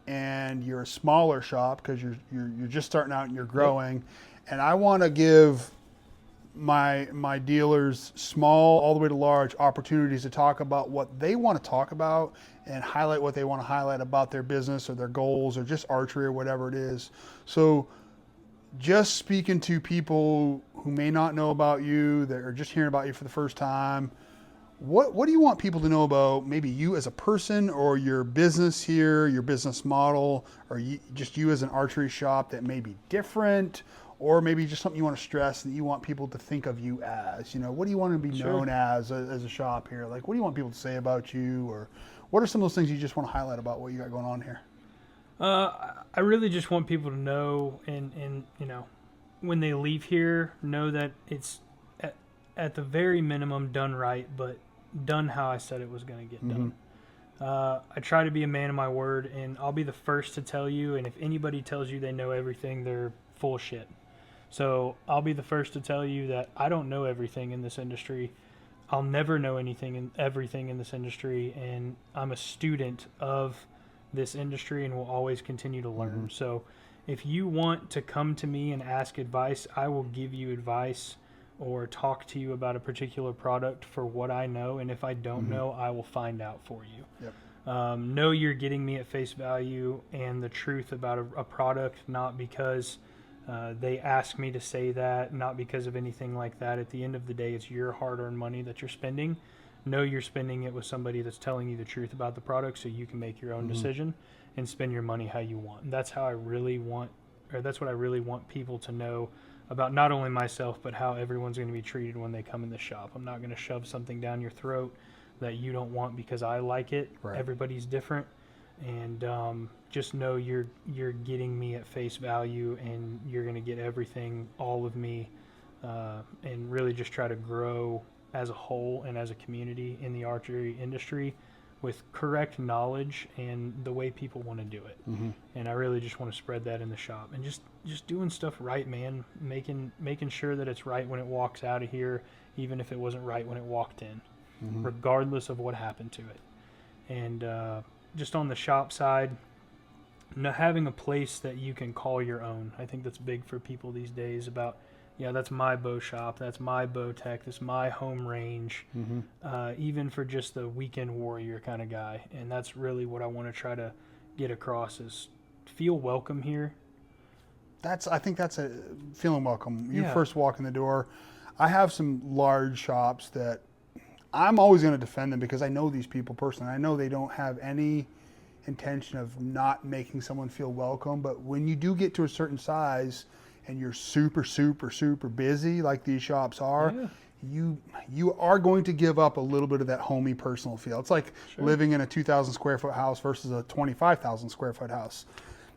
and you're a smaller shop because you're just starting out and you're growing. And I want to give my dealers, small all the way to large, opportunities to talk about what they want to talk about and highlight what they want to highlight about their business or their goals or just archery or whatever it is. So just speaking to people who may not know about you, that are just hearing about you for the first time, what do you want people to know about maybe you as a person or your business here, your business model, or just you as an archery shop that may be different, or maybe just something you want to stress that you want people to think of you as? What do you want to be known as a shop here? Like, what do you want people to say about you, or what are some of those things you just want to highlight about what you got going on here? I really just want people to know, and when they leave here, know that it's at the very minimum done right, but done how I said it was going to get done. I try to be a man of my word, and I'll be the first to tell you, and if anybody tells you they know everything, they're full of shit. So I'll be the first to tell you that I don't know everything in this industry. I'll never know everything in this industry, and I'm a student of this industry and will always continue to learn. So If you want to come to me and ask advice, I will give you advice or talk to you about a particular product for what I know. And if I don't know, I will find out for you. Yep. Know you're getting me at face value and the truth about a product, not because they ask me to say that, not because of anything like that. At the end of the day, it's your hard-earned money that you're spending. Know you're spending it with somebody that's telling you the truth about the product so you can make your own decision and spend your money how you want. And that's how I really want, or that's what I really want people to know about not only myself, but how everyone's going to be treated when they come in the shop. I'm not going to shove something down your throat that you don't want because I like it. Right. Everybody's different. And just know you're getting me at face value, and you're going to get everything, all of me, and really just try to grow as a whole and as a community in the archery industry with correct knowledge and the way people want to do it. And I really just want to spread that in the shop, and just doing stuff right, man. Making sure that it's right when it walks out of here, even if it wasn't right when it walked in, regardless of what happened to it. And just on the shop side, having a place that you can call your own. I think that's big for people these days about, yeah, that's my bow shop, that's my bow tech, that's my home range, even for just the weekend warrior kind of guy. And that's really what I want to try to get across is feel welcome here. I think that's a feeling welcome. You Yeah. first walk in the door. I have some large shops that I'm always going to defend them because I know these people personally. I know they don't have any intention of not making someone feel welcome. But when you do get to a certain size and you're super, super, super busy like these shops are, you are going to give up a little bit of that homey personal feel. It's like living in a 2,000 square foot house versus a 25,000 square foot house.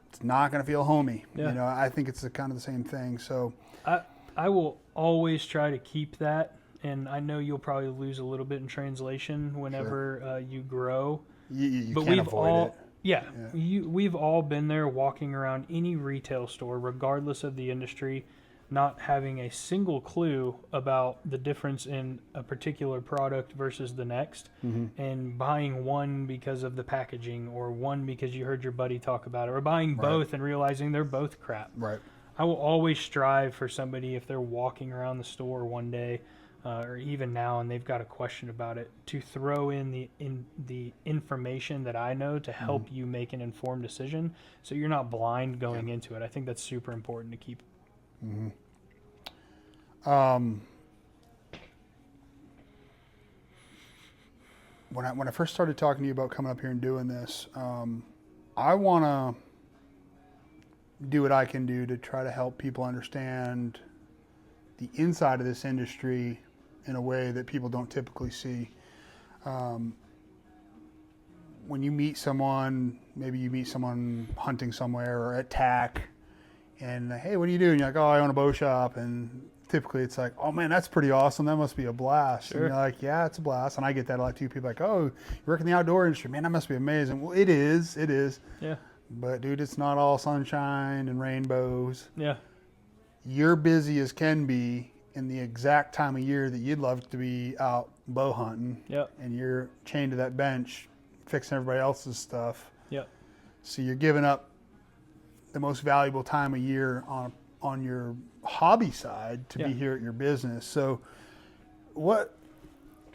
It's not going to feel homey. Yeah. You know, I think it's kind of the same thing. So I will always try to keep that. And I know you'll probably lose a little bit in translation whenever you grow. you But can't avoid it. Yeah. We've all been there walking around any retail store, regardless of the industry, not having a single clue about the difference in a particular product versus the next, and buying one because of the packaging or one because you heard your buddy talk about it, or buying both and realizing they're both crap. Right. I will always strive for somebody, if they're walking around the store one day, or even now, and they've got a question about it, to throw in the information that I know to help you make an informed decision, so you're not blind going into it. I think that's super important to keep. When I first started talking to you about coming up here and doing this, I want to do what I can do to try to help people understand the inside of this industry in a way that people don't typically see. When you meet someone, maybe you meet someone hunting somewhere or at TAC, and hey, what do you do? And you're like, oh, I own a bow shop. And typically it's like, oh man, that's pretty awesome. That must be a blast. Sure. And you're like, yeah, it's a blast. And I get that a lot too. People are like, oh, you work in the outdoor industry. Man, that must be amazing. Well, it is. Yeah. But dude, it's not all sunshine and rainbows. Yeah. You're busy as can be in the exact time of year that you'd love to be out bow hunting. Yep. And you're chained to that bench fixing everybody else's stuff. Yep. So you're giving up the most valuable time of year on your hobby side to be here at your business. So what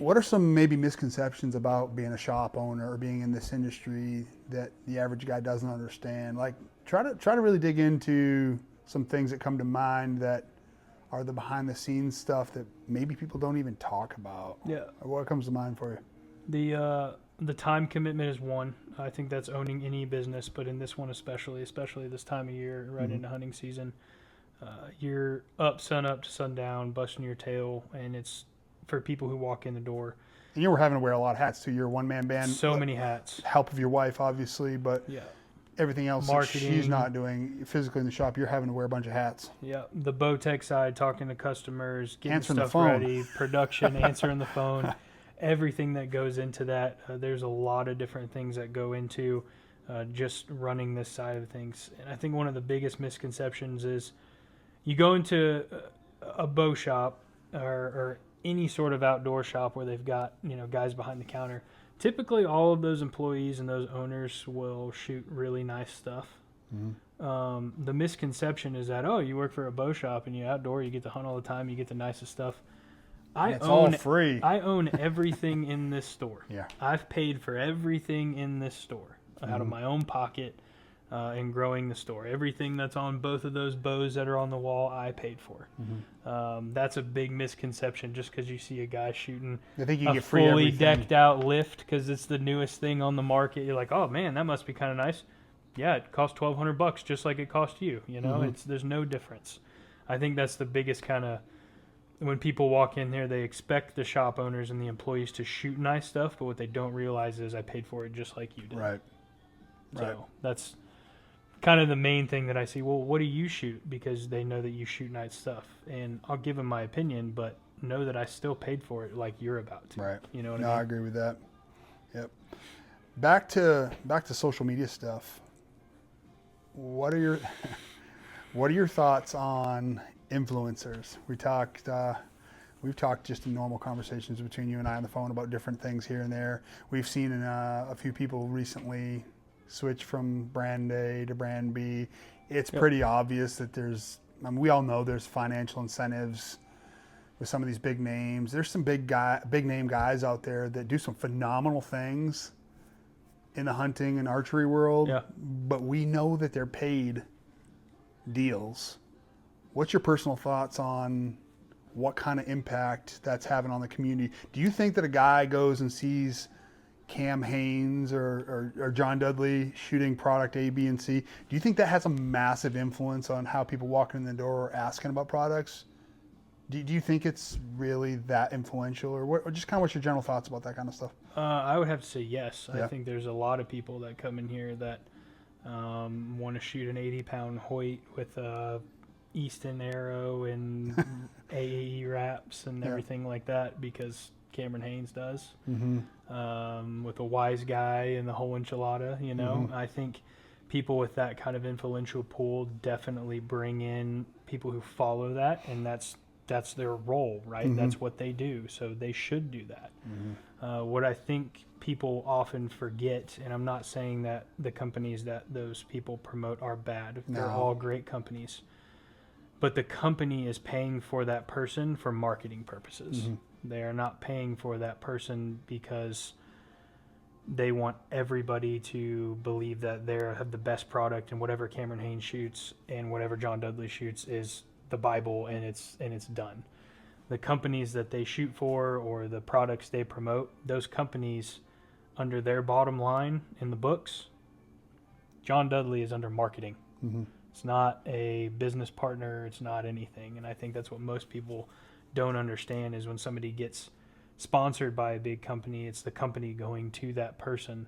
are some maybe misconceptions about being a shop owner or being in this industry that the average guy doesn't understand? Like try to really dig into some things that come to mind that are the behind the scenes stuff that maybe people don't even talk about. Yeah. What comes to mind for you? The time commitment is one. I think that's owning any business, but in this one especially this time of year, right into hunting season, you're up sun up to sundown, busting your tail, and it's for people who walk in the door. And you were having to wear a lot of hats too. You're a one-man band. So many hats. Help of your wife, obviously, but everything else that she's Marketing. not doing physically in the shop, you're having to wear a bunch of hats. Yeah, the bow tech side, talking to customers, getting Answering the stuff phone. ready, production, answering the phone, everything that goes into that. There's a lot of different things that go into just running this side of things. And I think one of the biggest misconceptions is you go into a bow shop or any sort of outdoor shop where they've got, guys behind the counter. Typically all of those employees and those owners will shoot really nice stuff. the misconception is that, oh, you work for a bow shop and you outdoor, you get to hunt all the time, you get the nicest stuff. It's all free. I own everything in this store. Yeah. I've paid for everything in this store out of my own pocket in growing the store. Everything that's on both of those bows that are on the wall, I paid for. That's a big misconception just because you see a guy shooting I think you a get free fully everything. decked out lift because it's the newest thing on the market. You're like, oh, man, that must be kind of nice. Yeah, it costs $1,200 just like it cost you. You know, there's no difference. I think that's the biggest kind of, when people walk in here, they expect the shop owners and the employees to shoot nice stuff, but what they don't realize is I paid for it just like you did. Right. So that's kind of the main thing that I see. Well, what do you shoot? Because they know that you shoot nice stuff. And I'll give them my opinion, but know that I still paid for it like you're about to. Right. You know what No, I mean? I agree with that. Yep. Back to social media stuff. What are your thoughts on influencers? We've talked just in normal conversations between you and I on the phone about different things here and there. We've seen a few people recently switch from brand A to brand B. It's pretty obvious that we all know there's financial incentives with some of these big names. There's some big name guys out there that do some phenomenal things in the hunting and archery world, but we know that they're paid deals. What's your personal thoughts on what kind of impact that's having on the community? Do you think that a guy goes and sees Cam Haynes or John Dudley shooting product A, B, and C? Do you think that has a massive influence on how people walking in the door are asking about products? Do you think it's really that influential, or just kind of what's your general thoughts about that kind of stuff? I would have to say yes. Yeah. I think there's a lot of people that come in here that want to shoot an 80-pound Hoyt with a Easton arrow and AAE wraps and everything like that because Cameron Haynes does. With a wise guy and the whole enchilada, you know. I think people with that kind of influential pool definitely bring in people who follow that, and that's their role, right? That's what they do, so they should do that. What I think people often forget, and I'm not saying that the companies that those people promote are bad. They're all great companies. But the company is paying for that person for marketing purposes. They are not paying for that person because they want everybody to believe that they have the best product, and whatever Cameron Haynes shoots and whatever John Dudley shoots is the Bible, and it's done. The companies that they shoot for or the products they promote, those companies, under their bottom line in the books, John Dudley is under marketing. It's not a business partner. It's not anything. And I think that's what most people don't understand is when somebody gets sponsored by a big company, it's the company going to that person,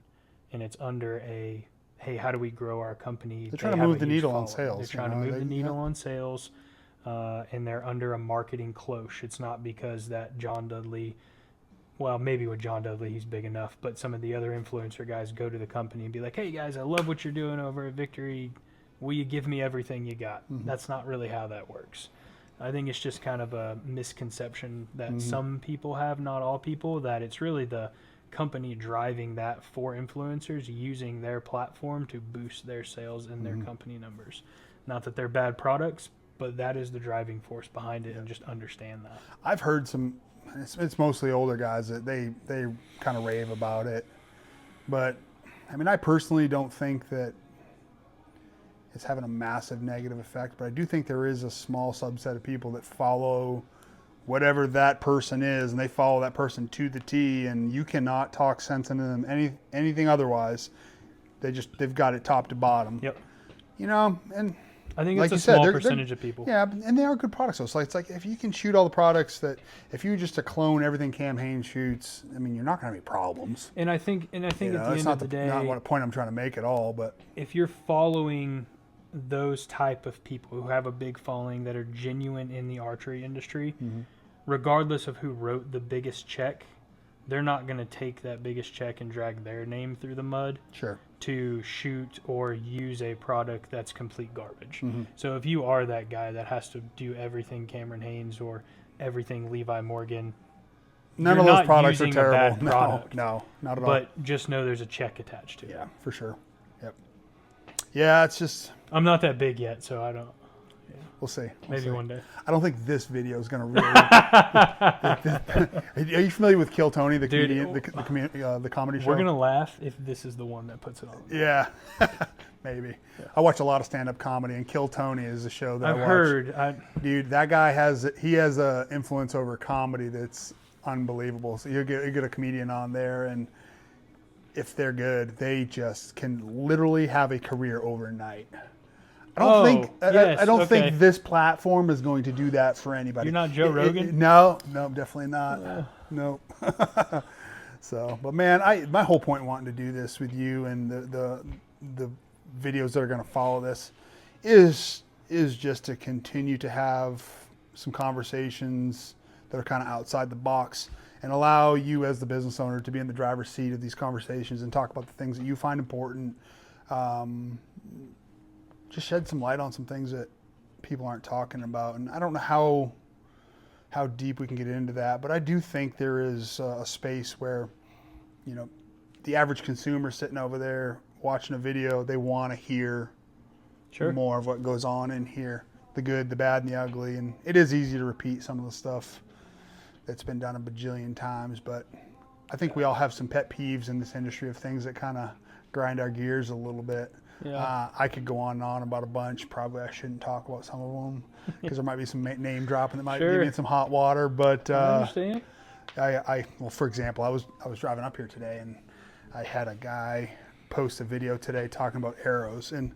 and it's under a, hey, how do we grow our company? They're trying to move the needle on sales. They're trying to move the needle on sales, and they're under a marketing cloche. It's not because that John Dudley, well, maybe with John Dudley, he's big enough, but some of the other influencer guys go to the company and be like, hey, guys, I love what you're doing over at Victory. Will you give me everything you got? That's not really how that works. I think it's just kind of a misconception that some people have, not all people, that it's really the company driving that for influencers, using their platform to boost their sales and their company numbers. Not that they're bad products, but that is the driving force behind it, and just understand that. I've heard it's mostly older guys that they kind of rave about it. But, I mean, I personally don't think that it's having a massive negative effect, but I do think there is a small subset of people that follow whatever that person is, and they follow that person to the T, and you cannot talk sense into them anything otherwise. They've got it top to bottom. Yep. You know, and I think like it's a you said, small they're percentage of people. Yeah, and they are good products. So it's like if you can shoot all the products that, if you were just to clone everything Cam Haynes shoots, I mean, you're not going to have any problems. And I think at the end of the day, not what point I'm trying to make at all, but if you're following those type of people who have a big following that are genuine in the archery industry, regardless of who wrote the biggest check, they're not going to take that biggest check and drag their name through the mud to shoot or use a product that's complete garbage. So if you are that guy that has to do everything Cameron Haynes or everything Levi Morgan, none of those products are terrible. No, not at all. But just know there's a check attached to it. Yeah, for sure. Yep. Yeah, it's just I'm not that big yet, so I don't. we'll see. Maybe one day. I don't think this video is going to really. Are you familiar with Kill Tony, the Dude, comedian, the comedy show? We're gonna laugh if this is the one that puts it on. Yeah, maybe. Yeah. I watch a lot of stand-up comedy, and Kill Tony is a show that I've heard. Dude, that guy has a influence over comedy that's unbelievable. So you get a comedian on there, and if they're good, they just can literally have a career overnight. I don't think this platform is going to do that for anybody. You're not Joe Rogan? No, definitely not. No. So, but man, my whole point wanting to do this with you and the videos that are going to follow this is just to continue to have some conversations that are kind of outside the box and allow you as the business owner to be in the driver's seat of these conversations and talk about the things that you find important. Just shed some light on some things that people aren't talking about. And I don't know how deep we can get into that, but I do think there is a space where, the average consumer sitting over there watching a video, they want to hear more of what goes on in here, the good, the bad, and the ugly. And it is easy to repeat some of the stuff that's been done a bajillion times, but I think we all have some pet peeves in this industry of things that kind of grind our gears a little bit. Yeah. I could go on and on about a bunch. Probably I shouldn't talk about some of them because there might be some name dropping that might be in some hot water. But I understand. Well, for example, I was driving up here today and I had a guy post a video today talking about arrows and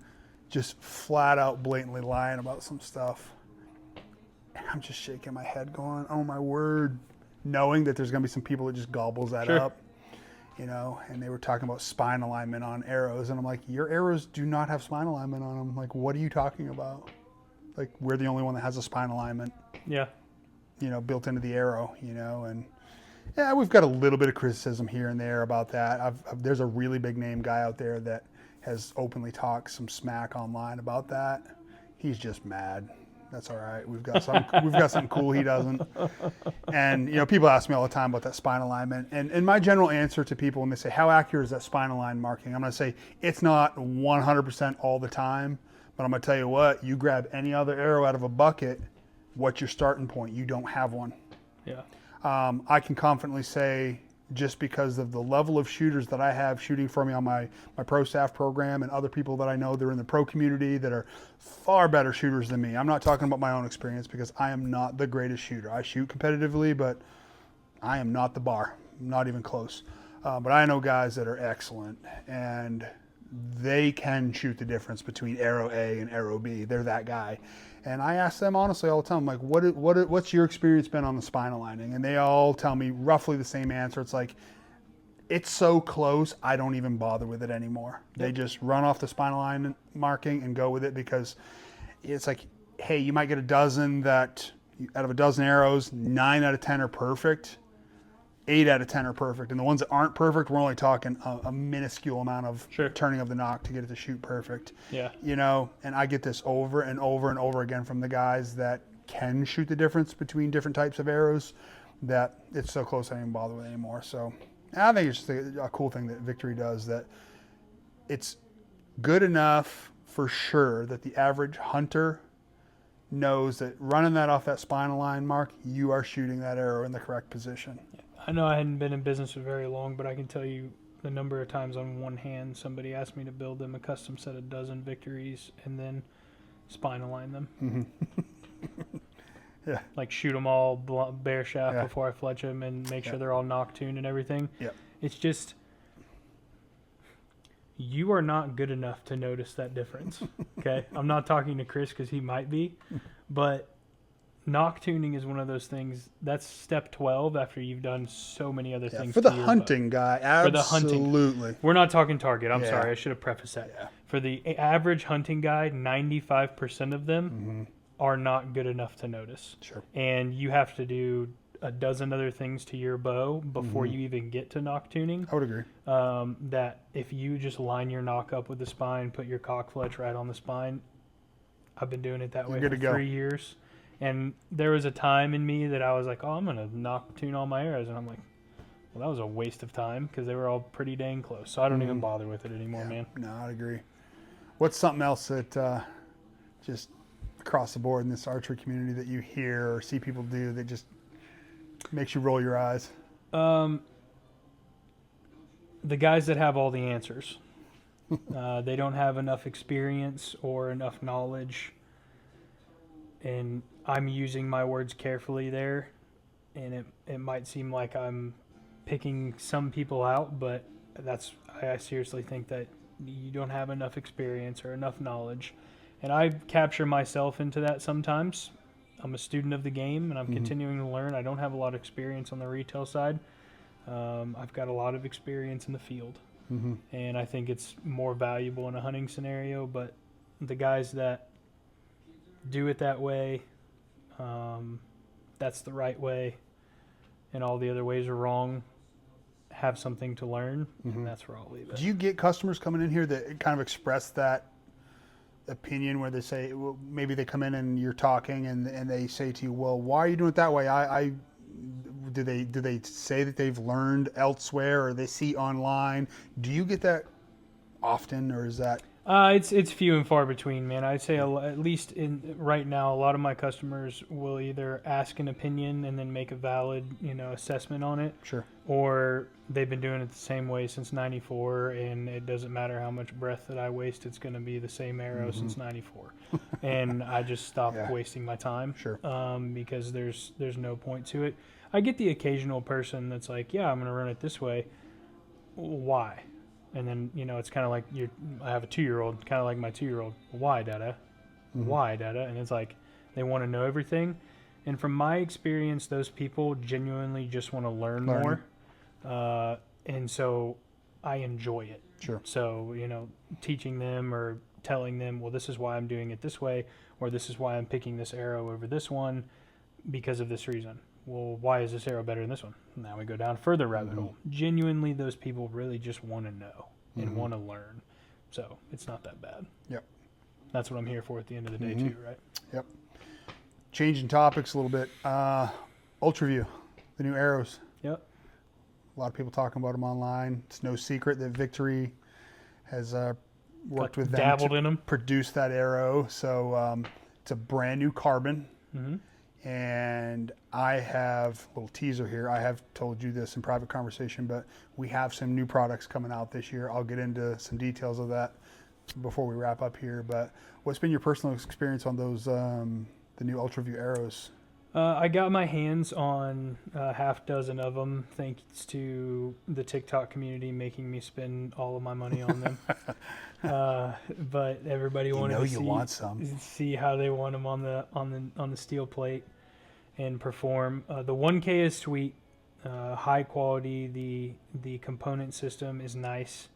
just flat out blatantly lying about some stuff. And I'm just shaking my head going, oh my word, knowing that there's going to be some people that just gobbles that up. And they were talking about spine alignment on arrows. And I'm like, your arrows do not have spine alignment on them. Like, what are you talking about? Like, we're the only one that has a spine alignment. Yeah. Built into the arrow, and yeah, we've got a little bit of criticism here and there about that. There's a really big name guy out there that has openly talked some smack online about that. He's just mad. That's all right. We've got something cool he doesn't. And people ask me all the time about that spine alignment. And my general answer to people when they say, how accurate is that spine aligned marking? I'm going to say it's not 100% all the time, but I'm going to tell you what, you grab any other arrow out of a bucket, what's your starting point? You don't have one. Yeah. I can confidently say, just because of the level of shooters that I have shooting for me on my pro staff program and other people that I know that are in the pro community that are far better shooters than me. I'm not talking about my own experience because I am not the greatest shooter. I shoot competitively, but I am not the bar, not even close. But I know guys that are excellent and they can shoot the difference between arrow A and arrow B. They're that guy. And I ask them honestly all the time, like, what's your experience been on the spine aligning? And they all tell me roughly the same answer. It's like, it's so close, I don't even bother with it anymore. Yep. They just run off the spine alignment marking and go with it because it's like, hey, you might get a dozen that, out of a dozen arrows, 9 out of 10 are perfect. 8 out of 10 are perfect. And the ones that aren't perfect, we're only talking a minuscule amount of turning of the knock to get it to shoot perfect. Yeah. And I get this over and over and over again from the guys that can shoot the difference between different types of arrows that it's so close I don't even bother with it anymore. So I think it's just a cool thing that Victory does, that it's good enough for sure that the average hunter knows that running that off that spinal line mark, you are shooting that arrow in the correct position. I know I hadn't been in business for very long, but I can tell you the number of times on one hand somebody asked me to build them a custom set of dozen Victories and then spine align them. Mm-hmm. Yeah. Like shoot them all bare shaft before I fletch them and make sure they're all knock tuned and everything. Yeah. It's just, you are not good enough to notice that difference. Okay. I'm not talking to Chris because he might be, but knock tuning is one of those things that's step 12 after you've done so many other things. For the hunting guy, absolutely. For the hunting, we're not talking target. I'm sorry. I should have prefaced that. Yeah. For the average hunting guy, 95% of them are not good enough to notice. Sure. And you have to do a dozen other things to your bow before you even get to knock tuning. I would agree. That if you just line your knock up with the spine, put your cock fletch right on the spine. I've been doing it that way for 3 years. And there was a time in me that I was like, oh, I'm going to knock tune all my arrows. And I'm like, well, that was a waste of time because they were all pretty dang close. So I don't even bother with it anymore, man. No, I'd agree. What's something else that just across the board in this archery community that you hear or see people do that just makes you roll your eyes? The guys that have all the answers. They don't have enough experience or enough knowledge. And I'm using my words carefully there. And it might seem like I'm picking some people out, but I seriously think that you don't have enough experience or enough knowledge. And I capture myself into that sometimes. I'm a student of the game, and I'm continuing to learn. I don't have a lot of experience on the retail side. I've got a lot of experience in the field. And I think it's more valuable in a hunting scenario. But the guys that do it that way, that's the right way, and all the other ways are wrong, have something to learn, and that's where I'll leave it. Do you get customers coming in here that kind of express that opinion where they say, well, maybe they come in and you're talking and they say to you, well, why are you doing it that way? Do they say that they've learned elsewhere or they see online? Do you get that often, or is that? It's few and far between, man. I'd say at least right now, a lot of my customers will either ask an opinion and then make a valid, assessment on it. Sure. Or they've been doing it the same way since '94, and it doesn't matter how much breath that I waste, it's going to be the same arrow since '94. And I just stopped wasting my time. Sure. Because there's no point to it. I get the occasional person that's like, yeah, I'm going to run it this way. Why? And then, it's kind of like I have a 2-year-old, kind of like my 2-year-old. Why, Dada? Why, Dada? And it's like they want to know everything. And from my experience, those people genuinely just want to learn more. And so I enjoy it. Sure. So, teaching them or telling them, well, this is why I'm doing it this way, or this is why I'm picking this arrow over this one because of this reason. Well, why is this arrow better than this one? Now we go down further rabbit hole. Genuinely, those people really just want to know and want to learn. So it's not that bad. Yep. That's what I'm here for at the end of the day too, right? Yep. Changing topics a little bit. Ultraview, the new arrows. Yep. A lot of people talking about them online. It's no secret that Victory has worked with them to produce that arrow. So it's a brand new carbon. And I have a little teaser here. I have told you this in private conversation, but we have some new products coming out this year. I'll get into some details of that before we wrap up here. But what's been your personal experience on those, the new Ultraview arrows? I got my hands on a half dozen of them, thanks to the TikTok community making me spend all of my money on them. But everybody wanted to see how they want them on the steel plate and perform. The 1K is sweet, high quality. The component system is nice.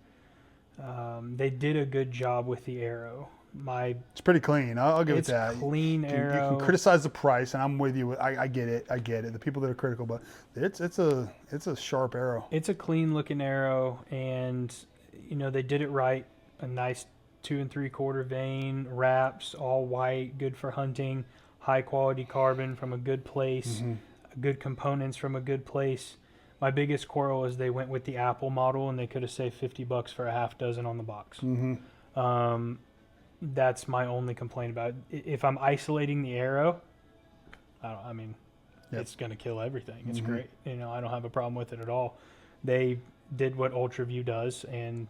They did a good job with the arrow. It's pretty clean. I'll give it that. It's clean arrow. You can criticize the price, and I'm with you. I get it. The people that are critical, but it's a sharp arrow. It's a clean looking arrow, and they did it right. A nice 2 3/4 vein, wraps, all white, good for hunting. High quality carbon from a good place. Good components from a good place. My biggest quarrel is they went with the Apple model, and they could have saved $50 for a half dozen on the box. That's my only complaint about it. If I'm isolating the arrow, it's going to kill everything. It's great. I don't have a problem with it at all. They did what Ultraview does and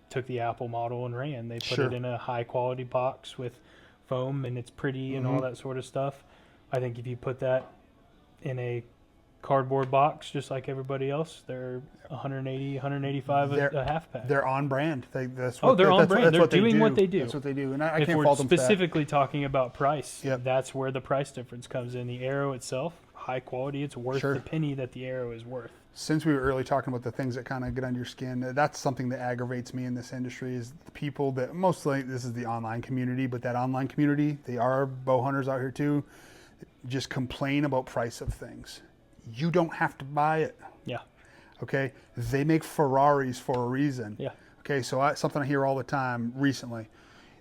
took the Apple model and ran. They put it in a high quality box with foam, and it's pretty and all that sort of stuff. I think if you put that in a cardboard box just like everybody else, they're 180, 185 a half pack. They're on brand. They're on brand. They're doing what they do. That's what they do, and I can't fault them for that. If we're specifically talking about price, that's where the price difference comes in. The arrow itself, high quality, it's worth the penny that the arrow is worth. Since we were early talking about the things that kind of get under your skin, that's something that aggravates me in this industry is the people that, mostly this is the online community, but that online community, they are bow hunters out here too, just complain about price of things. You don't have to buy it. Yeah. Okay. They make Ferraris for a reason. Yeah. Okay. So something I hear all the time recently.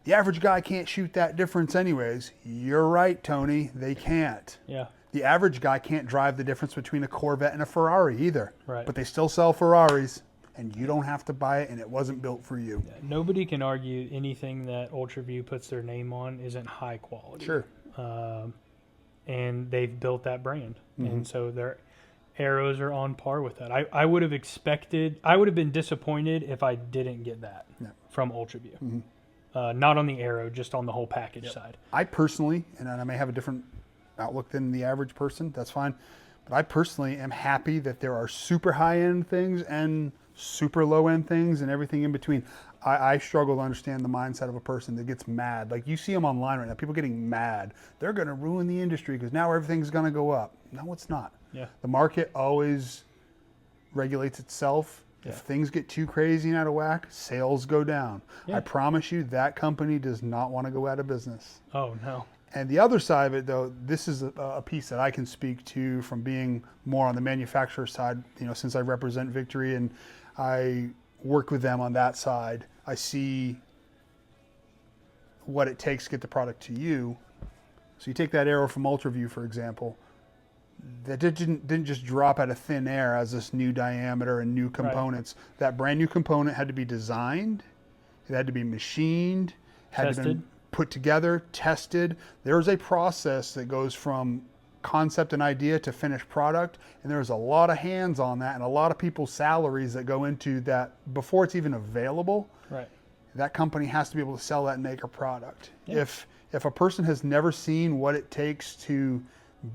The average guy can't shoot that difference anyways. You're right, Tony. They can't. Yeah. The average guy can't drive the difference between a Corvette and a Ferrari either. Right. But they still sell Ferraris. and you don't have to buy it, and it wasn't built for you. Yeah, nobody can argue anything that UltraView puts their name on isn't high quality. Sure. And they've built that brand. And so their arrows are on par with that. I would have expected, I would have been disappointed if I didn't get that from UltraView. Not on the arrow, just on the whole package side. I personally, and I may have a different outlook than the average person, that's fine. But I personally am happy that there are super high-end things and super low-end things and everything in between. I struggle to understand the mindset of a person that gets mad. Like, you see them online right now, people getting mad. They're going to ruin the industry because now everything's going to go up. No, it's not. Yeah. The market always regulates itself. Yeah. If things get too crazy and out of whack, sales go down. Yeah. I promise you that company does not want to go out of business. Oh, no. And the other side of it, though, this is a piece that I can speak to from being more on the manufacturer side, you know, since I represent Victory and I work with them on that side. I see what it takes to get the product to you. So you take that arrow from UltraView, for example, that didn't just drop out of thin air as this new diameter and new components. Right. That brand new component had to be designed, it had to be machined, had to be put together, tested. There's a process that goes from concept and idea to finished product, and there's a lot of hands on that and a lot of people's salaries that go into that before it's even available. Right. That company has to be able to sell that and make a product. Yeah. If a person has never seen what it takes to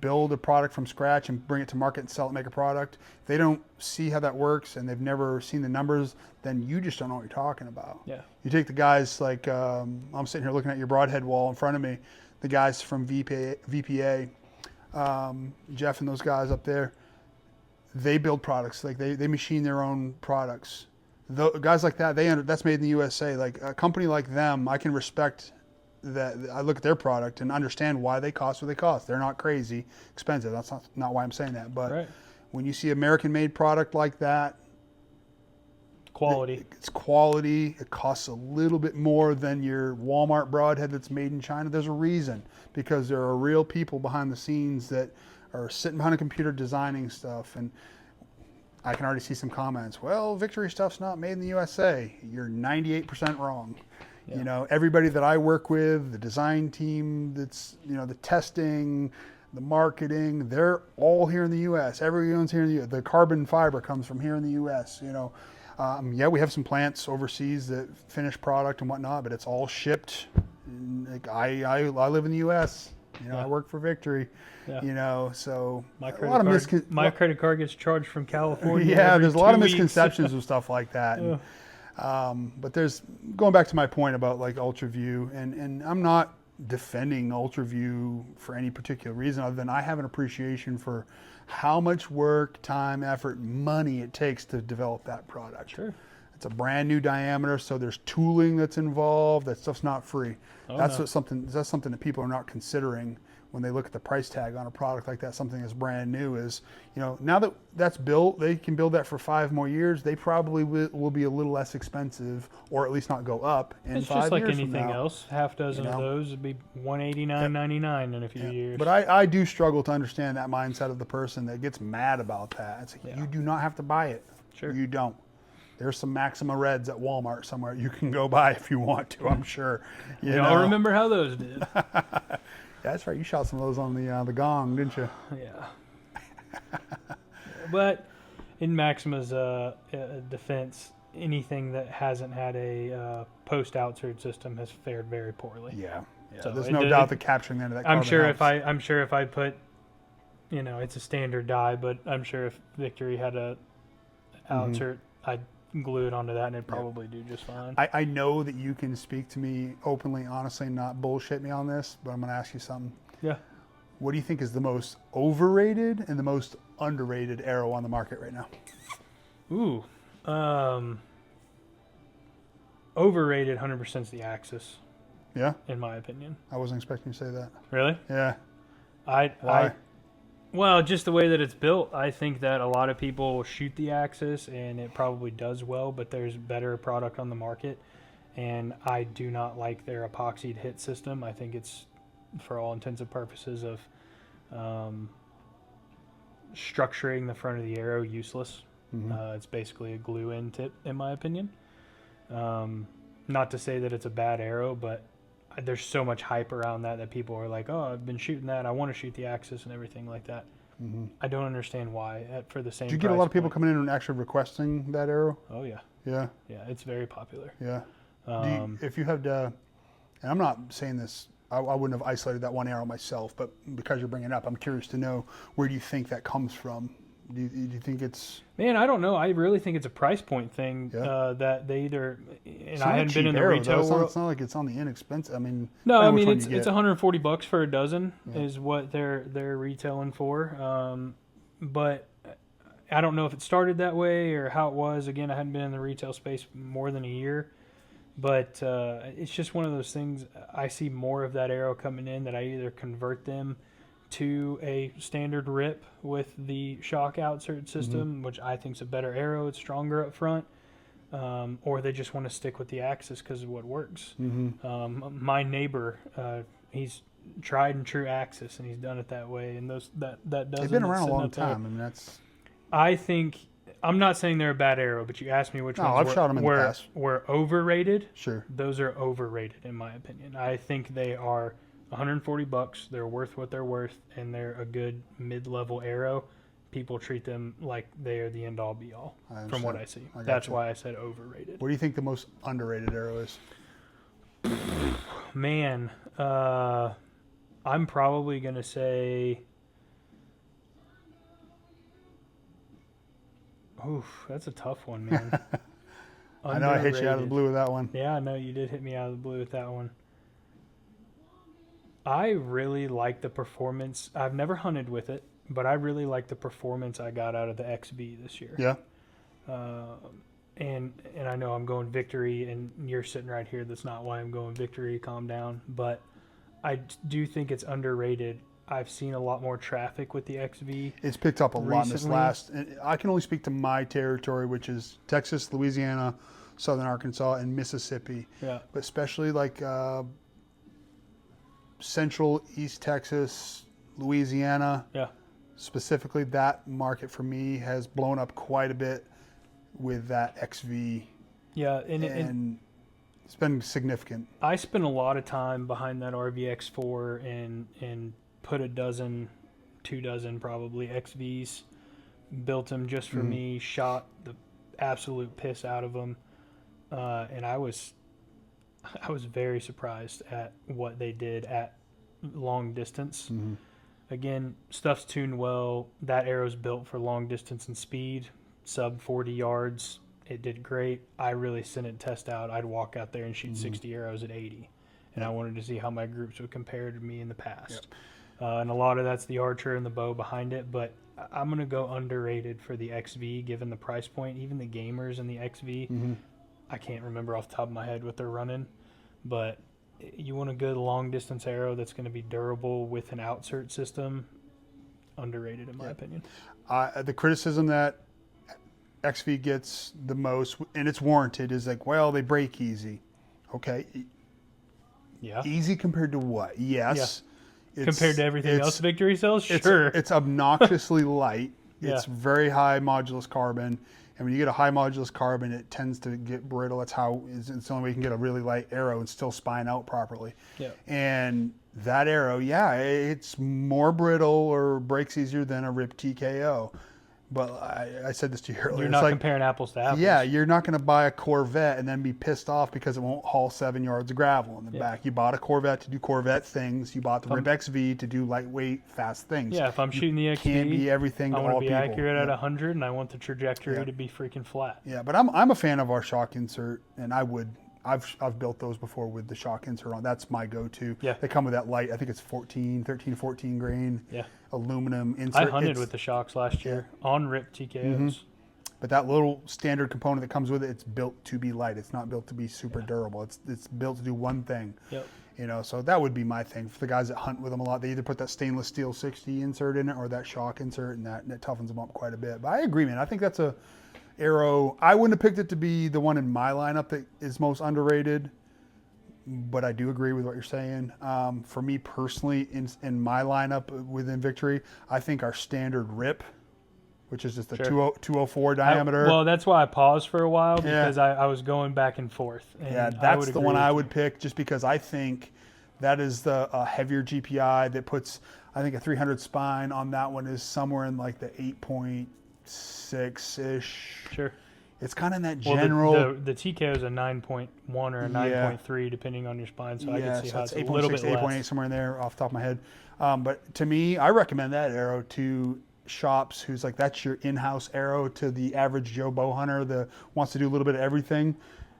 build a product from scratch and bring it to market and sell it and make a product, if they don't see how that works and they've never seen the numbers, then you just don't know what you're talking about. Yeah. You take the guys like, I'm sitting here looking at your broadhead wall in front of me, the guys from VPA, Jeff and those guys up there, they build products. Like they machine their own products. Guys like that, that's made in the USA. Like a company like them, I can respect that. I look at their product and understand why they cost what they cost. They're not crazy expensive. That's not why I'm saying that. But when you see American-made product like that, quality. It's quality. It costs a little bit more than your Walmart broadhead that's made in China. There's a reason, because there are real people behind the scenes that are sitting behind a computer designing stuff. And I can already see some comments. Well, Victory stuff's not made in the USA. You're 98% wrong. Yeah. You know, everybody that I work with, the design team, that's, you know, the testing, the marketing, they're all here in the U.S. Everyone's here in the U.S. The carbon fiber comes from here in the U.S., you know. Yeah, we have some plants overseas that finish product and whatnot, but it's all shipped. Like I live in the U.S., you know, I work for Victory, you know, so my credit card gets charged from California. Yeah, there's a lot of misconceptions with stuff like that. And, but there's, going back to my point about like UltraView, and I'm not defending UltraView for any particular reason other than I have an appreciation for how much work, time, effort, money it takes to develop that product. Sure. It's a brand new diameter, so there's tooling that's involved. That stuff's not free. That's something that people are not considering when they look at the price tag on a product like that. Something that's brand new is, you know, now that that's built, they can build that for 5 more years. They probably will be a little less expensive, or at least not go up in 5 years. It's just like anything from now. else. Half dozen of those would be $189.99 in a few years. But I do struggle to understand that mindset of the person that gets mad about that. It's like, you do not have to buy it. Sure. You don't. There's some Maxima Reds at Walmart somewhere you can go buy if you want to, I'm sure. You know? I'll remember how those did. That's right. You shot some of those on the gong, didn't you? Yeah. But in Maxima's defense, anything that hasn't had a post-outsert system has fared very poorly. Yeah. So there's no doubt that capturing the end of that carbon I'm sure helps. if I put, you know, it's a standard die, but I'm sure if Victory had a outsert, I'd glue it onto that and it'd probably do just fine. I know that you can speak to me openly, honestly, not bullshit me on this, but I'm going to ask you something. Yeah. What do you think is the most overrated and the most underrated arrow on the market right now? Ooh. Overrated 100% is the Axis. Yeah? In my opinion. I wasn't expecting you to say that. Really? Yeah. Why? Well, just the way that it's built, I think that a lot of people shoot the Axis, and it probably does well, but there's better product on the market, and I do not like their epoxied hit system. I think it's, for all intents and purposes of structuring the front of the arrow, useless. It's basically a glue end tip, in my opinion. Not to say that it's a bad arrow, but there's so much hype around that people are like, oh, I've been shooting that. I want to shoot the Axis and everything like that. I don't understand why for the same. Do you get a lot of people coming in and actually requesting that arrow? Oh yeah. Yeah. Yeah, it's very popular. Yeah. If you had, and I'm not saying this, I wouldn't have isolated that one arrow myself, but because you're bringing it up, I'm curious to know, where do you think that comes from? Do you think it's... Man, I don't know. I really think it's a price point thing that they either... And I hadn't been in the retail world. It's not like it's on the inexpensive. I mean... No, I mean, it's $140 for a dozen is what they're retailing for. But I don't know if it started that way or how it was. Again, I hadn't been in the retail space more than a year. But it's just one of those things. I see more of that arrow coming in that I either convert them to a standard rip with the shock outsert system, which I think is a better arrow. It's stronger up front. Or they just want to stick with the Axis because of what works. My neighbor, he's tried and true Axis, and he's done it that way. And that doesn't. They've been around a long time. I mean, that's... I think... I'm not saying they're a bad arrow, but you asked me which ones shot them in the past. Were overrated. Sure. Those are overrated, in my opinion. I think they are $140. They're worth what they're worth, and they're a good mid-level arrow. People treat them like they are the end-all, be-all, from what I see. That's why I said overrated. What do you think the most underrated arrow is? Man, I'm probably going to say... Oof, that's a tough one, man. I know I hit you out of the blue with that one. Yeah, I know you did hit me out of the blue with that one. I really like the performance. I've never hunted with it, but I really like the performance I got out of the XV this year. Yeah. And I know I'm going Victory, and you're sitting right here. That's not why I'm going Victory. Calm down. But I do think it's underrated. I've seen a lot more traffic with the XV. It's picked up a lot in this last... I can only speak to my territory, which is Texas, Louisiana, southern Arkansas, and Mississippi. Yeah. But especially like central, East Texas, Louisiana. Yeah. Specifically, that market for me has blown up quite a bit with that XV. Yeah, and it's been significant. I spent a lot of time behind that RVX4 and put a dozen, 2 dozen probably XVs, built them just for me, shot the absolute piss out of them, and I was very surprised at what they did at long distance. Again, stuff's tuned well. That arrow's built for long distance and speed, sub 40 yards. It did great. I really sent it test out. I'd walk out there and shoot 60 arrows at 80, and I wanted to see how my groups would compare to me in the past. And a lot of that's the archer and the bow behind it, but I'm going to go underrated for the XV given the price point. Even the gamers in the XV, I can't remember off the top of my head what they're running, but you want a good long distance arrow that's going to be durable with an outsert system, underrated in my opinion. The criticism that XV gets the most, and it's warranted, is like, well, they break easy. Okay. Yeah. Easy compared to what? Yes. Compared to everything else Victory sells? Sure. It's obnoxiously light. It's very high modulus carbon. And when you get a high modulus carbon, it tends to get brittle. It's the only way you can get a really light arrow and still spine out properly. Yeah. And that arrow, it's more brittle or breaks easier than a RIP TKO. But I said this to you earlier. You're not comparing apples to apples. Yeah, you're not going to buy a Corvette and then be pissed off because it won't haul 7 yards of gravel in the back. You bought a Corvette to do Corvette things. You bought the RIP XV to do lightweight, fast things. Yeah, if I'm shooting the XV, can't be everything to all people. I want to be accurate at 100, and I want the trajectory to be freaking flat. Yeah, but I'm a fan of our shock insert, and I've built those before with the shock insert on. That's my go-to. Yeah. They come with that light. I think it's 13, 14 grain. Yeah. Aluminum insert. I hunted with the shocks last year on RIP TKOs. But that little standard component that comes with it, it's built to be light. It's not built to be super durable. It's built to do one thing. Yep. So that would be my thing. For the guys that hunt with them a lot, they either put that stainless steel 60 insert in it or that shock insert, and that toughens them up quite a bit. But I agree, man. I think that's a arrow. I wouldn't have picked it to be the one in my lineup that is most underrated, but I do agree with what you're saying. For me personally, in my lineup within Victory, I think our standard RIP which is just a Sure. 204 diameter. Well, that's why I paused for a while, because I was going back and forth. And Yeah, that's the one I would pick, just because I think that is the heavier GPI that puts, I think a 300 spine on that one is somewhere in like the 8.6-ish. Sure. It's kind of in that general. Well, the TKO is a 9.1 or a 9.3 depending on your spine, so I can see how it's a little bit 8.8, less. somewhere in there off the top of my head. But to me, I recommend that arrow to shops who's like, that's your in-house arrow. To the average Joe bow hunter that wants to do a little bit of everything,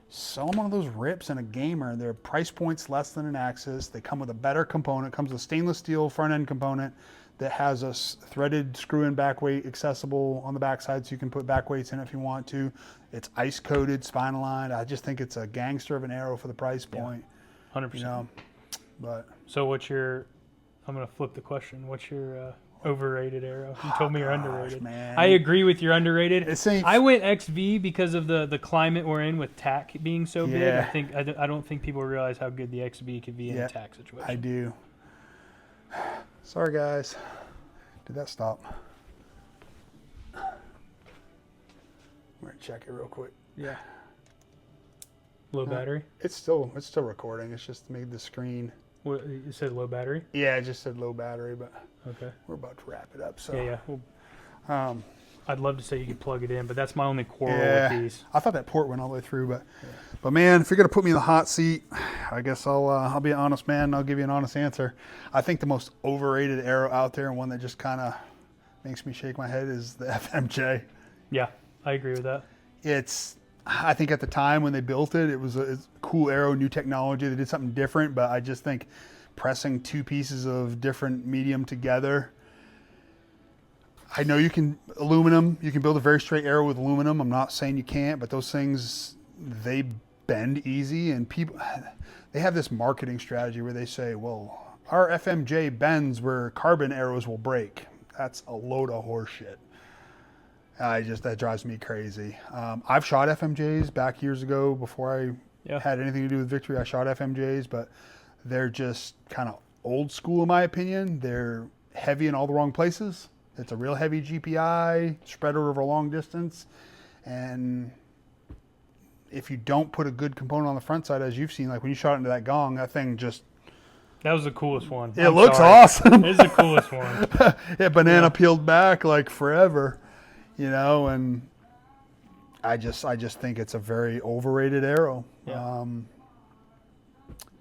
sell them one of those rips and a gamer. Their price point's less than an Axis. They come with a better component. It comes with a stainless steel front end component that has a threaded screw-in back weight accessible on the backside, so you can put back weights in if you want to. It's ice coated, spine aligned. I just think it's a gangster of an arrow for the price point. 100%. You know, but so what's your? I'm gonna flip the question. What's your overrated arrow? You told me you're underrated. Man. I agree with you're underrated. It seems, I went XV because of the climate we're in with TAC being so big. Yeah. I don't think people realize how good the XV could be in a TAC situation. I do. Sorry, guys. Did that stop? I'm gonna check it real quick. Yeah. Low battery? It's still recording. It's just made the screen. What, it said low battery? Yeah, it just said low battery, but okay. We're about to wrap it up. So yeah. Well, I'd love to say you could plug it in, but that's my only quarrel with these. I thought that port went all the way through, but man, if you're gonna put me in the hot seat, I guess I'll be an honest man and I'll give you an honest answer. I think the most overrated arrow out there, and one that just kind of makes me shake my head, is the FMJ. Yeah, I agree with that. I think at the time when they built it, it was a cool arrow, new technology. They did something different, but I just think pressing two pieces of different medium together. I know you can build a very straight arrow with aluminum. I'm not saying you can't, but those things, they bend easy, and people, they have this marketing strategy where they say, well, our FMJ bends where carbon arrows will break. That's a load of horse shit. That drives me crazy. I've shot FMJs back years ago before I had anything to do with Victory. I shot FMJs, but they're just kind of old school in my opinion. They're heavy in all the wrong places. It's a real heavy GPI, spread over a long distance. And if you don't put a good component on the front side, as you've seen, like when you shot into that gong, that thing just... That was the coolest one. It looks awesome. It's the coolest one. Banana peeled back like forever. You know, and I just think it's a very overrated arrow. Yeah.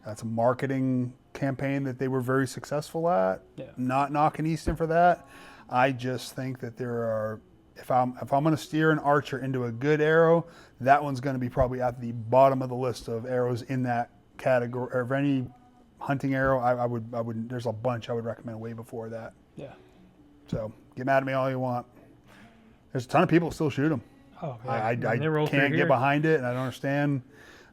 That's a marketing campaign that they were very successful at. Yeah. Not knocking Easton for that. I just think that there are, if I'm going to steer an archer into a good arrow, that one's going to be probably at the bottom of the list of arrows in that category. Or of any hunting arrow, I would. There's a bunch I would recommend way before that. Yeah. So get mad at me all you want. There's a ton of people that still shoot them. Oh, yeah. I can't get behind it, and I don't understand.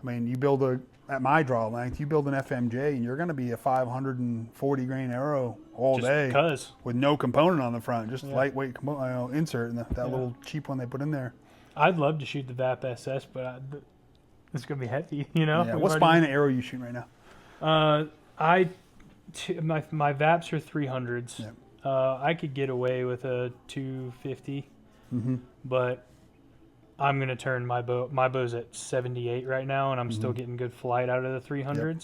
I mean, you build at my draw length, you build an FMJ, and you're going to be a 540 grain arrow all just day because. with no component on the front, just lightweight insert and that little cheap one they put in there. I'd love to shoot the VAP SS, but it's going to be heavy, you know? Yeah. What spine arrow are you shooting right now? My VAPs are 300s. Yeah. I could get away with a 250. Mm-hmm. But I'm going to turn my bow. My bow's at 78 right now, and I'm still getting good flight out of the 300s. Yep.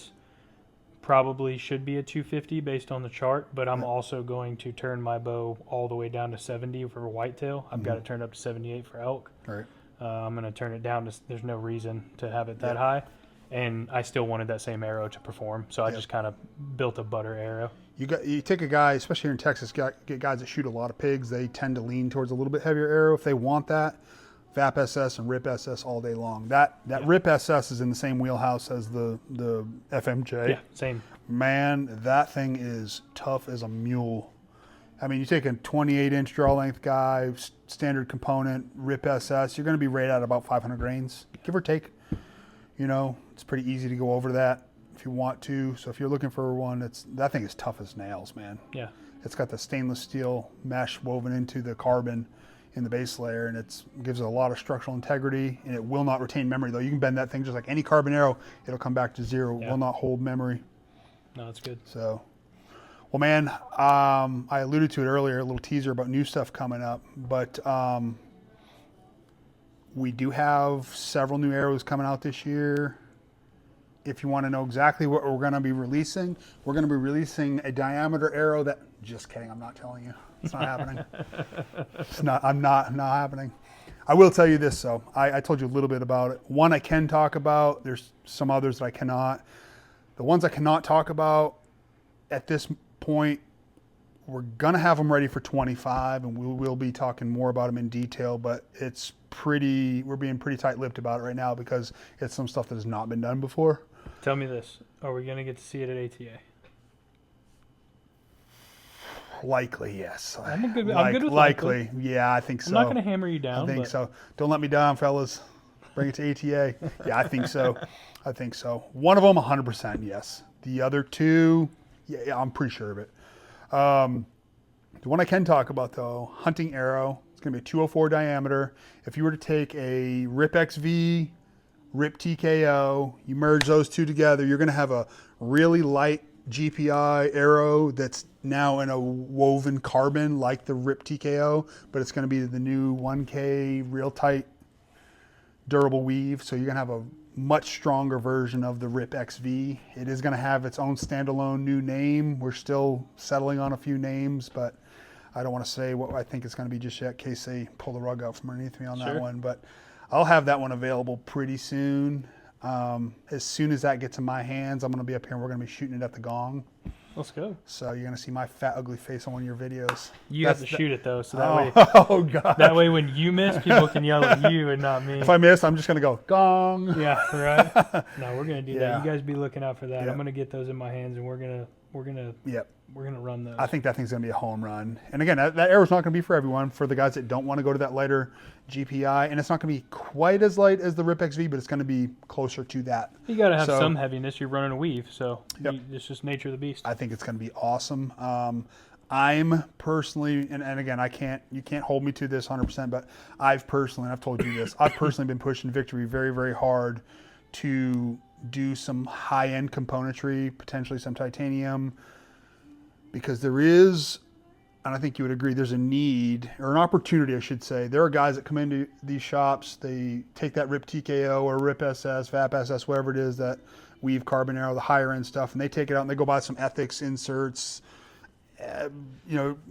Probably should be a 250 based on the chart, but I'm also going to turn my bow all the way down to 70 for whitetail. I've got it turned up to 78 for elk. Right. I'm going to turn it down to, there's no reason to have it that high. And I still wanted that same arrow to perform, so I just kind of built a butter arrow. You take a guy, especially here in Texas, get guys that shoot a lot of pigs. They tend to lean towards a little bit heavier arrow. If they want that, VAP SS and RIP SS all day long. That RIP SS is in the same wheelhouse as the FMJ. Yeah, same. Man, that thing is tough as a mule. I mean, you take a 28-inch draw length guy, standard component, RIP SS, you're going to be right at about 500 grains, give or take. You know, it's pretty easy to go over that if you want to. So if you're looking for one, that thing is tough as nails, man. Yeah. It's got the stainless steel mesh woven into the carbon in the base layer, and it gives it a lot of structural integrity, and it will not retain memory, though. You can bend that thing just like any carbon arrow. It'll come back to zero. It will not hold memory. No, that's good. So, Well, man, I alluded to it earlier, a little teaser about new stuff coming up, but we do have several new arrows coming out this year. If you want to know exactly what we're going to be releasing, we're going to be releasing a diameter arrow that, just kidding, I'm not telling you. It's not happening. I'm not happening. I will tell you this, though. I told you a little bit about it. One I can talk about. There's some others that I cannot. The ones I cannot talk about at this point, we're going to have them ready for 25, and we will be talking more about them in detail, but we're being pretty tight-lipped about it right now because it's some stuff that has not been done before. Tell me this. Are we going to get to see it at ATA? Likely, yes. I'm good with likely. Yeah, I think so. I'm not going to hammer you down. I think so. Don't let me down, fellas. Bring it to ATA. Yeah, I think so. One of them, 100% yes. The other two, yeah, I'm pretty sure of it. The one I can talk about, though, hunting arrow. It's going to be a 204 diameter. If you were to take a Rip XV, Rip TKO, you merge those two together, you're going to have a really light GPI arrow that's now in a woven carbon like the Rip TKO, but it's going to be the new 1K real tight durable weave. So you're going to have a much stronger version of the Rip XV. It is going to have its own standalone new name. We're still settling on a few names, but I don't want to say what I think it's going to be just yet in case they pull the rug out from underneath me on that one. But I'll have that one available pretty soon. As soon as that gets in my hands, I'm going to be up here and we're going to be shooting it at the Gong. Let's go. So you're going to see my fat, ugly face on one of your videos. You have to shoot it, though, so that way. Oh, God. That way when you miss, people can yell at you and not me. If I miss, I'm just going to go, Gong. Yeah, right? No, we're going to do that. You guys be looking out for that. Yep. I'm going to get those in my hands, and we're going to run those. I think that thing's going to be a home run. And again, that arrow's not going to be for everyone. For the guys that don't want to go to that lighter GPI, and it's not going to be quite as light as the Rip XV, but it's going to be closer to that. You got to have some heaviness. You're running a weave, so yep. It's just nature of the beast. I think it's going to be awesome. I'm personally, and again, you can't hold me to this 100%, but I've told you this, I've personally been pushing Victory very, very hard to do some high-end componentry, potentially some titanium, because there is, and I think you would agree, there's a need, or an opportunity, I should say. There are guys that come into these shops, they take that Rip TKO or Rip SS, VAP SS, whatever it is, that weave carbon arrow, the higher end stuff, and they take it out and they go buy some ethics inserts,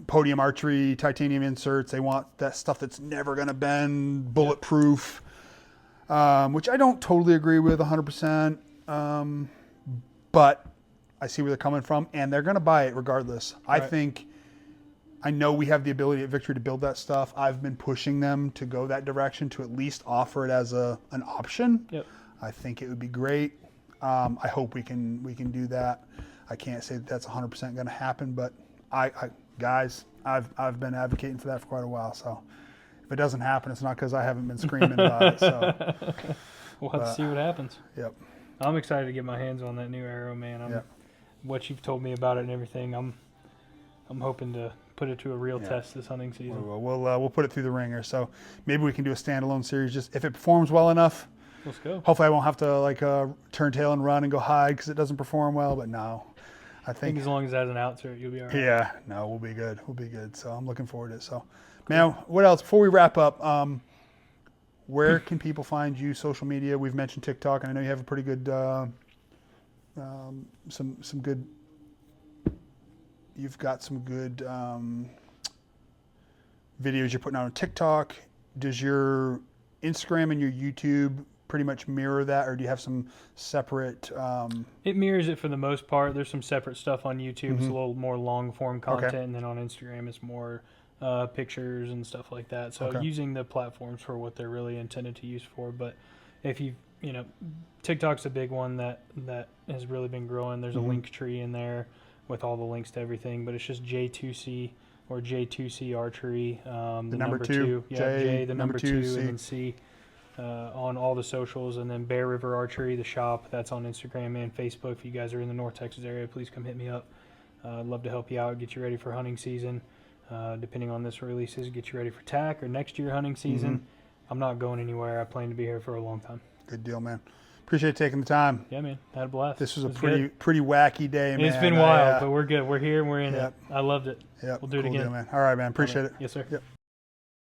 podium archery, titanium inserts. They want that stuff that's never going to bend, bulletproof, which I don't totally agree with 100%, but I see where they're coming from, and they're going to buy it regardless. Right. I know we have the ability at Victory to build that stuff. I've been pushing them to go that direction, to at least offer it as an option. Yep. I think it would be great. I hope we can do that. I can't say that that's 100% going to happen, but guys, I've been advocating for that for quite a while. So if it doesn't happen, it's not because I haven't been screaming about it. So we'll have to see what happens. Yep. I'm excited to get my hands on that new arrow, man. What you've told me about it and everything, I'm hoping to put it to a real test this hunting season. We'll put it through the ringer. So maybe we can do a standalone series. Just if it performs well enough. Let's go. Hopefully I won't have to turn tail and run and go hide because it doesn't perform well. But no, I think as long as it has an outsert, you'll be all right. Yeah, no, we'll be good. We'll be good. So I'm looking forward to it. So, man, what else? Before we wrap up, where can people find you? Social media. We've mentioned TikTok, and I know you have a pretty good, some good. You've got some good videos you're putting out on TikTok. Does your Instagram and your YouTube pretty much mirror that, or do you have some separate? It mirrors it for the most part. There's some separate stuff on YouTube. It's a little more long form content, and then on Instagram it's more pictures and stuff like that. So using the platforms for what they're really intended to use for. But if TikTok's a big one that has really been growing. There's a link tree in there with all the links to everything, but it's just J2C or J2C Archery. The number two. J, the number two, and then C. On all the socials, and then Bear River Archery, the shop, that's on Instagram and Facebook. If you guys are in the North Texas area, please come hit me up. I'd love to help you out, get you ready for hunting season. Depending on this releases, get you ready for tack or next year hunting season. I'm not going anywhere. I plan to be here for a long time. Good deal, man. Appreciate taking the time. Yeah, man. Had a blast. This was a good. pretty wacky day, man. It's been wild, but we're good. We're here and we're in it. I loved it. Yep. We'll do it Cool again. deal, man. All right, man. Appreciate it. Yes, sir. Yep.